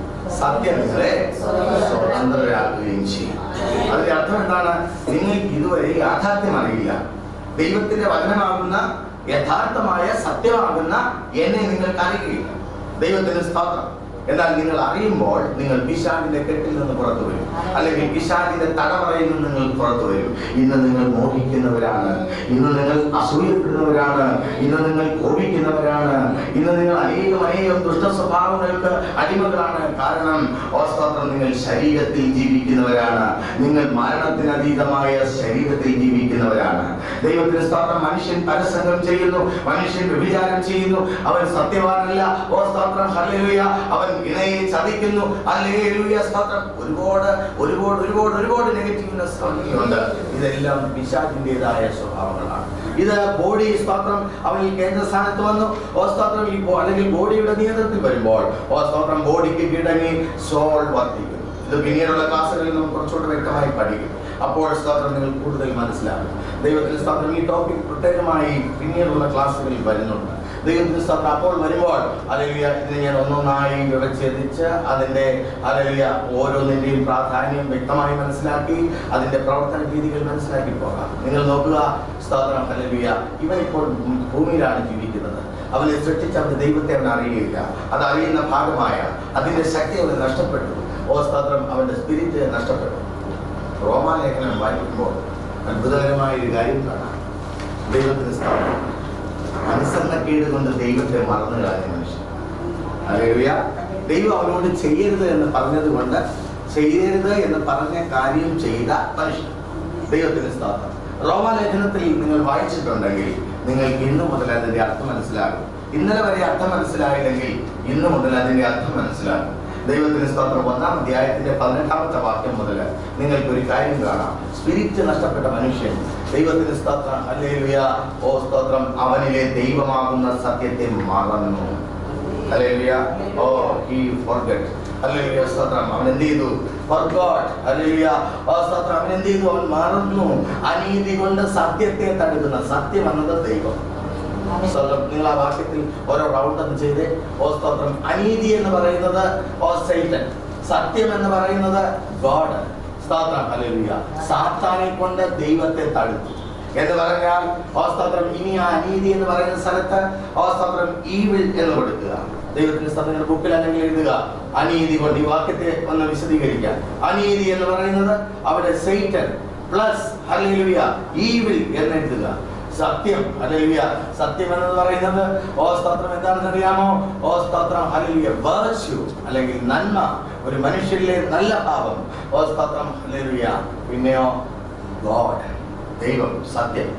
സത്യം നിങ്ങളെ സ്വതന്ത്രരാക്കുകയും ചെയ്യും. അതിന്റെ അർത്ഥം എന്താണ്? നിങ്ങൾക്ക് ഇതുവരെ യാഥാർത്ഥ്യം അറിയില്ല. ദൈവത്തിന്റെ വചനമാകുന്ന യഥാർത്ഥമായ സത്യമാകുന്ന എന്നെ നിങ്ങൾക്ക് അറിയുകയില്ല. ദൈവത്തിന്റെ സ്തോത്രം. എന്നാൽ നിങ്ങൾ അറിയുമ്പോൾ നിങ്ങൾ പിശാചിന്റെ കെട്ടിൽ നിന്ന് പുറത്തു വരും, അല്ലെങ്കിൽ പിശാചിന്റെ തടവറയിൽ നിന്ന് നിങ്ങൾ പുറത്തു വരും. ഇന്ന് നിങ്ങൾ മോഹിക്കുന്നവരാണ്, ഇന്ന് നിങ്ങൾ അസൂയപ്പെടുന്നവരാണ്, ഇന്ന് നിങ്ങൾ കോപിക്കുന്നവരാണ്, ഇന്ന് നിങ്ങൾ അനേകം ദുഷ്ട സ്വഭാവങ്ങൾക്ക് അടിമകളാണ്. കാരണം സ്തോത്രം നിങ്ങൾ ശരീരത്തിൽ ജീവിക്കുന്നവരാണ്. നിങ്ങൾ മരണത്തിന് അതീതമായ ശരീരത്തിൽ ജീവിക്കുന്നവരാണ്. ദൈവത്തിന് സ്തോത്രം. മനുഷ്യൻ പരസംഗം ചെയ്യുന്നു, മനുഷ്യൻ വ്യഭിചാരം ചെയ്യുന്നു, അവൻ സത്യവാനല്ല. സ്തോത്രം ഹല്ലേലൂയ. അവൻ ഇണയെ ചതിക്കുന്നു. ഹല്ലേലൂയ. സ്തോത്രം. ഒരുപാട് നെഗറ്റീവ്നെസ് ഉണ്ട്. ഇതെല്ലാം പിശാചിന്റേതായ സ്വഭാവങ്ങളാണ്. ഇത് ബോഡി സ്തോത്രം അവനിൽ കേന്ദ്രസ്ഥാനത്ത് വന്നു. സ്തോത്രം. അല്ലെങ്കിൽ ബോഡിയുടെ നിയന്ത്രണത്തിൽ വരുമ്പോൾ സ്തോത്രം ബോഡിക്ക് കീഴടങ്ങി സോൾ വർദ്ധിക്കുന്നു. ഇത് പിന്നീടുള്ള ക്ലാസ്സുകളിൽ നമുക്ക് കുറച്ചുകൂടെ വ്യക്തമായി പഠിക്കും. അപ്പോൾ സ്തോത്രം നിങ്ങൾ കൂടുതൽ മനസ്സിലാകും. ദൈവത്തിന്റെ സ്തോത്രം. ഈ ടോപ്പിക് പ്രത്യേകമായി പിന്നീടുള്ള ക്ലാസ്സുകളിൽ വരുന്നുണ്ട്. ദൈവത്തിന്റെ സ്തോത്രം. അപ്പോൾ വരുമ്പോൾ ഹല്ലേലൂയ ഇതിനെ ഞാൻ ഒന്നൊന്നായി വിവരിച്ച് അതിന്റെ ഹല്ലേലൂയ ഓരോന്നിന്റെയും പ്രാധാന്യം വ്യക്തമായി മനസ്സിലാക്കി അതിന്റെ പ്രവർത്തന രീതികൾ മനസ്സിലാക്കി പോകാം. നിങ്ങൾ നോക്കുക സ്തോത്രം ഹല്ലേലൂയ. ഇവൻ ഇപ്പോൾ ഭൂമിയിലാണ് ജീവിക്കുന്നത്. അവനെ സൃഷ്ടിച്ച അവന്റെ ദൈവത്തെ അവൻ അറിയുകയില്ല. അത് അറിയുന്ന ഭാഗമായ അതിന്റെ ശക്തി അവന് നഷ്ടപ്പെട്ടു. സ്തോത്രം. അവന്റെ സ്പിരിറ്റ് നഷ്ടപ്പെട്ടു. റോമാലേഖനം വായിക്കുമ്പോൾ അത്ഭുതകരമായ ഒരു കാര്യം കാണാം. ദൈവത്തിന് സ്തോത്രം. അനുസരണക്കേട് കൊണ്ട് ദൈവത്തെ മറന്നു കളഞ്ഞ മനുഷ്യൻ. ഹല്ലേലൂയ. ദൈവം അവനോട് ചെയ്യരുത് എന്ന് പറഞ്ഞത് കൊണ്ട് ചെയ്യരുത് എന്ന് പറഞ്ഞ കാര്യം ചെയ്ത മനുഷ്യൻ. ദൈവത്തിന് സ്തോത്രം. റോമാലേഖനത്തിൽ നിങ്ങൾ വായിച്ചിട്ടുണ്ടെങ്കിൽ നിങ്ങൾക്ക് ഇന്നു മുതൽ അതിന്റെ അർത്ഥം മനസ്സിലാകും. ഇന്നലെ വരെ അർത്ഥം മനസ്സിലായില്ലെങ്കിൽ ഇന്നു മുതൽ അതിന്റെ അർത്ഥം മനസ്സിലാകും. ദൈവത്തിന് സ്തോത്രം. 1-ാം അധ്യായത്തിന്റെ 18-ാമത്തെ വാക്യം മുതൽ നിങ്ങൾക്ക് ഒരു കാര്യം കാണാം. സ്പിരിറ്റ് നഷ്ടപ്പെട്ട മനുഷ്യൻ, ദൈവത്തിന് സ്തോത്രം, ഹല്ലേലൂയ, ഓ സ്തോത്രം, അവനിലെ ദൈവമാകുന്ന സത്യത്തെ മറന്നു. ഹല്ലേലൂയ, ഓ ഹി ഫോർഗെറ്റ്. ഹല്ലേലൂയ, സ്തോത്രം. അവൻ എന്ത് ചെയ്തു? ഫോർഗോട്ട്. ഹല്ലേലൂയ, ഓ സ്തോത്രം. അവൻ എന്ത് ചെയ്തു? അവൻ മറന്നു. അനീതി കൊണ്ട് സത്യത്തെ തടുക്കുന്ന, സത്യം എന്നത് ദൈവം. നിങ്ങൾ ആ വാക്യത്തിൽ ഓരോ റൗണ്ട് ഒന്ന് ചെയ്തേ. ഓ സ്തോത്രം. അനീതി എന്ന് പറയുന്നത് ഓ സൈറ്റൻ, സത്യം എന്ന് പറയുന്നത് ഗോഡ്. സ്തോത്രം. ഹല്ലേലൂയ. സാത്താനെ കൊണ്ട് ദൈവത്തെ തടുത്തു എന്ന് പറഞ്ഞാൽ ഓ സ്തോത്രം, ഇനി ആ അനീതി എന്ന് പറയുന്ന സ്ഥലത്ത് ഓ സ്തോത്രം ഈവിൾ എന്ന് കൊടുക്കുക. ദൈവത്തിന്റെ സ്തോത്രങ്ങളുടെ ബുക്കിൽ അല്ലെങ്കിൽ എഴുതുക അനീതി കൊണ്ട്. ഈ വാക്യത്തെ ഒന്ന് വിശദീകരിക്കാം. അനീതി എന്ന് പറയുന്നത് അവിടെ സൈറ്റൻ പ്ലസ് ഹല്ലേലൂയ ഈവിൾ എന്ന് എഴുതുക. സത്യം, ഹല്ലേലൂയ, സത്യം എന്ന് പറയുന്നത് ഓ സ്തോത്രം എന്താണെന്ന് അറിയാമോ? ഓ സ്തോത്രം, ഹല്ലേലൂയ, വെർച്യു അല്ലെങ്കിൽ നന്മ, ഒരു മനുഷ്യരിലെ നല്ല ഭാവം. ഓ സ്തോത്രം, ഹല്ലേലൂയ. പിന്നെയോ ഗോഡ്, ദൈവം, സത്യം.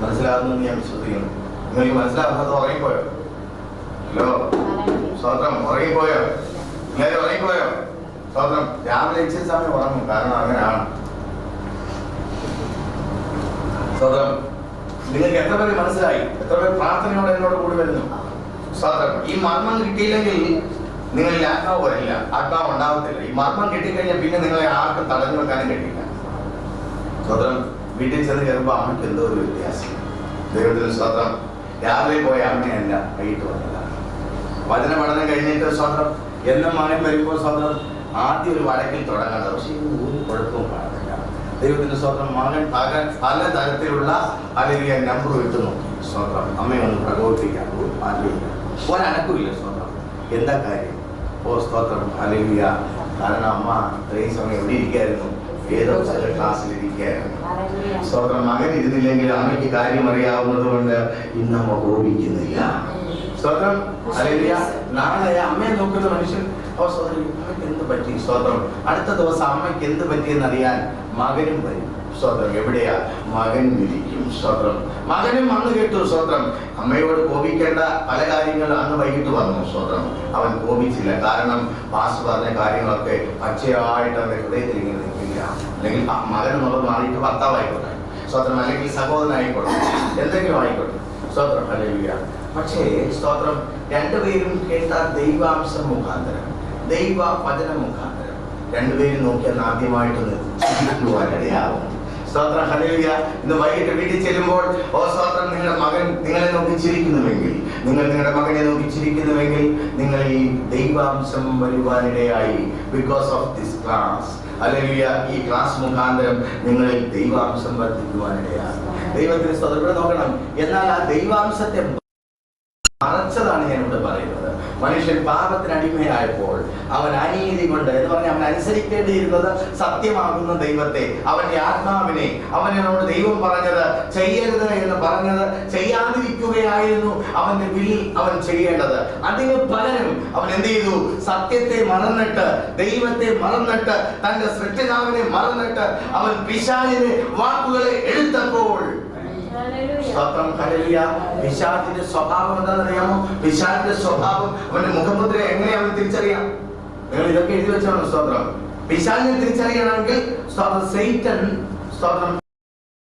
മനസ്സിലാകുന്നു ഞാൻ വിശ്വസിക്കുന്നു. നിങ്ങൾക്ക് മനസ്സിലാകുന്നത് ഉറങ്ങിപ്പോയോ? ഹലോ, സ്തോത്രം, ഉറങ്ങിപ്പോയോ? എല്ലാവരും ഉറങ്ങിപ്പോയോ? സ്തോത്രം. രാവിലെ ഇച്ചിരി സമയം ഉറങ്ങും, കാരണം അങ്ങനെയാണ്. സ്തോത്രം. നിങ്ങൾക്ക് എത്ര പേര് മനസ്സിലായി? എത്ര പേര് പ്രാർത്ഥനയോടെ എന്നോട് കൂടി വരുന്നു? സ്തോത്രം. ഈ മർമ്മം കിട്ടിയില്ലെങ്കിൽ നിങ്ങളിൽ ആത്മാവ് വരില്ല, ആത്മാവ് ഉണ്ടാവത്തില്ല. ഈ മർമ്മം കിട്ടിക്കഴിഞ്ഞാൽ പിന്നെ നിങ്ങളെ ആർക്കും തടഞ്ഞു വെക്കാനും കഴിയില്ല. സ്തോത്രം. വീട്ടിൽ ചെന്ന് കയറുമ്പോൾ അമ്മയ്ക്ക് എന്തോ ഒരു വ്യത്യാസം. ദൈവത്തിന് സ്തോത്രം. രാവിലെ പോയ അമ്മയല്ല, വൈകിട്ട് വന്നതാണ്. വചന പഠനം കഴിഞ്ഞിട്ട് സ്തോത്രം എന്നും മകൻ വരുമ്പോൾ സ്തോത്രം ആദ്യം ഒരു വഴക്കിൽ തുടങ്ങേണ്ടത്. പക്ഷെ ഒരു കുഴപ്പവും പാടില്ല. ദൈവത്തിന്റെ സ്തോത്രം. മകൻ പല തരത്തിലുള്ള ഹല്ലേലൂയ നമ്പർ കിട്ടുന്നു. സ്തോത്രം. അമ്മയെ ഒന്ന് പ്രകോപിപ്പിക്കാൻ ഒരനക്കുമില്ല. സ്തോത്രം. എന്താ കാര്യം? ഓ സ്തോത്രം, ഹല്ലേലൂയ. കാരണം അമ്മ ഇത്രയും സമയം എവിടെ ഇരിക്കായിരുന്നു? ഏതോ ചില ക്ലാസ്സിൽ ഇരിക്കുകയായിരുന്നു. സ്തോത്രം. മകൻ ഇരുന്നില്ലെങ്കിൽ അമ്മയ്ക്ക് കാര്യം അറിയാവുന്നത് കൊണ്ട് ഇന്നമ്മ കോപിക്കുന്നില്ല. സ്തോത്രം. ഹല്ലേലൂയ. നാളെ അമ്മയെ നോക്കുന്ന മനുഷ്യൻ ഓ സ്തോത്രം അമ്മയ്ക്ക് എന്ത് പറ്റി? സ്തോത്രം. അടുത്ത ദിവസം അമ്മയ്ക്ക് എന്ത് പറ്റിയെന്ന് അറിയാൻ മകനും വരും. സ്തോത്രം. എവിടെയാ? മകൻ ഇരിക്കും. സ്തോത്രം. മകനും വന്നു കേട്ടു. സ്തോത്രം. അമ്മയോട് കോപിക്കേണ്ട പല കാര്യങ്ങൾ അന്ന് വൈകിട്ട് വന്നു. സ്തോത്രം. അവൻ കോപിച്ചില്ല. കാരണം പാസ് പറഞ്ഞ കാര്യങ്ങളൊക്കെ പച്ചയായിട്ട് അവന്റെ ഹൃദയത്തിൽ ഇങ്ങനെ നിൽക്കില്ല. അല്ലെങ്കിൽ മകൻ എന്നുള്ളത് മാറിയിട്ട് ഭർത്താവായിക്കോട്ടെ, സ്തോത്രം, അല്ലെങ്കിൽ സഹോദരനായിക്കോട്ടെ, എന്തെങ്കിലും ആയിക്കോട്ടെ. സ്തോത്രം. ഹല്ലേലൂയ. പക്ഷേ സ്തോത്രം, രണ്ടുപേരും കേട്ട ദൈവാംശം മുഖാന്തരം, ദൈവ വചന മുഖാന്തരം രണ്ടുപേരും നോക്കിയാൽ ആദ്യമായിട്ടൊന്ന് ചിരിക്കുവാനിടയാവും. സ്തോത്രം. ഹല്ലേലൂയ. ഇന്ന് വൈകിട്ട് വീട്ടിൽ ചെല്ലുമ്പോൾ ഓ സ്തോത്രം, നിങ്ങളുടെ മകൻ നിങ്ങളെ നോക്കി ചിരിക്കുന്നുവെങ്കിൽ, നിങ്ങൾ നിങ്ങളുടെ മകനെ നോക്കി ചിരിക്കുന്നുവെങ്കിൽ നിങ്ങൾ ഈ ദൈവാംശം വരുവാനിടയായി. Because of this class. ഹല്ലേലൂയ. ഈ ക്ലാസ് മുഖാന്തരം നിങ്ങളിൽ ദൈവാംശം വർദ്ധിക്കുവാനിടയാകും. ദൈവത്തിന് സ്തോത്രം. ഇവിടെ നോക്കണം. എന്നാൽ ആ ദൈവാംശത്തെ മറച്ചതാണ് ഞാൻ ഇവിടെ പറയുന്നത്. മനുഷ്യൻ പാപത്തിന് അടിമയായപ്പോൾ അവൻ അനീതി കൊണ്ട് എന്ന് പറഞ്ഞാൽ അവൻ അനുസരിക്കേണ്ടിയിരുന്നത് സത്യമാകുന്ന ദൈവത്തെ, അവന്റെ ആത്മാവിനെ, അവനോട് ദൈവം പറഞ്ഞത് ചെയ്യരുത് എന്ന് പറഞ്ഞത് ചെയ്യാതിരിക്കുകയായിരുന്നു അവന്റെ വിൽ അവൻ ചെയ്യേണ്ടത്. അതിന് പകരം അവൻ എന്ത് ചെയ്തു? സത്യത്തെ മറന്നിട്ട്, ദൈവത്തെ മറന്നിട്ട്, തന്റെ സൃഷ്ടിതാവിനെ മറന്നിട്ട് അവൻ പിശാചിന്റെ വാക്കുകളെ എടുത്തപ്പോൾ സ്തോത്രം. ഹല്ലേലൂയ. പിശാചിന്റെ സ്വഭാവം എന്താണെന്നറിയാമോ? പിശാചിന്റെ സ്വഭാവം, അവന്റെ മുഖമുദ്ര എങ്ങനെ അവൻ തിരിച്ചറിയാം? നിങ്ങൾ ഇതൊക്കെ എഴുതി വെച്ചാണ്. സ്തോത്രം. പിശാചിനെ തിരിച്ചറിയണമെങ്കിൽ സ്തോത്രം, സൈറ്റൻ, സ്തോത്രം,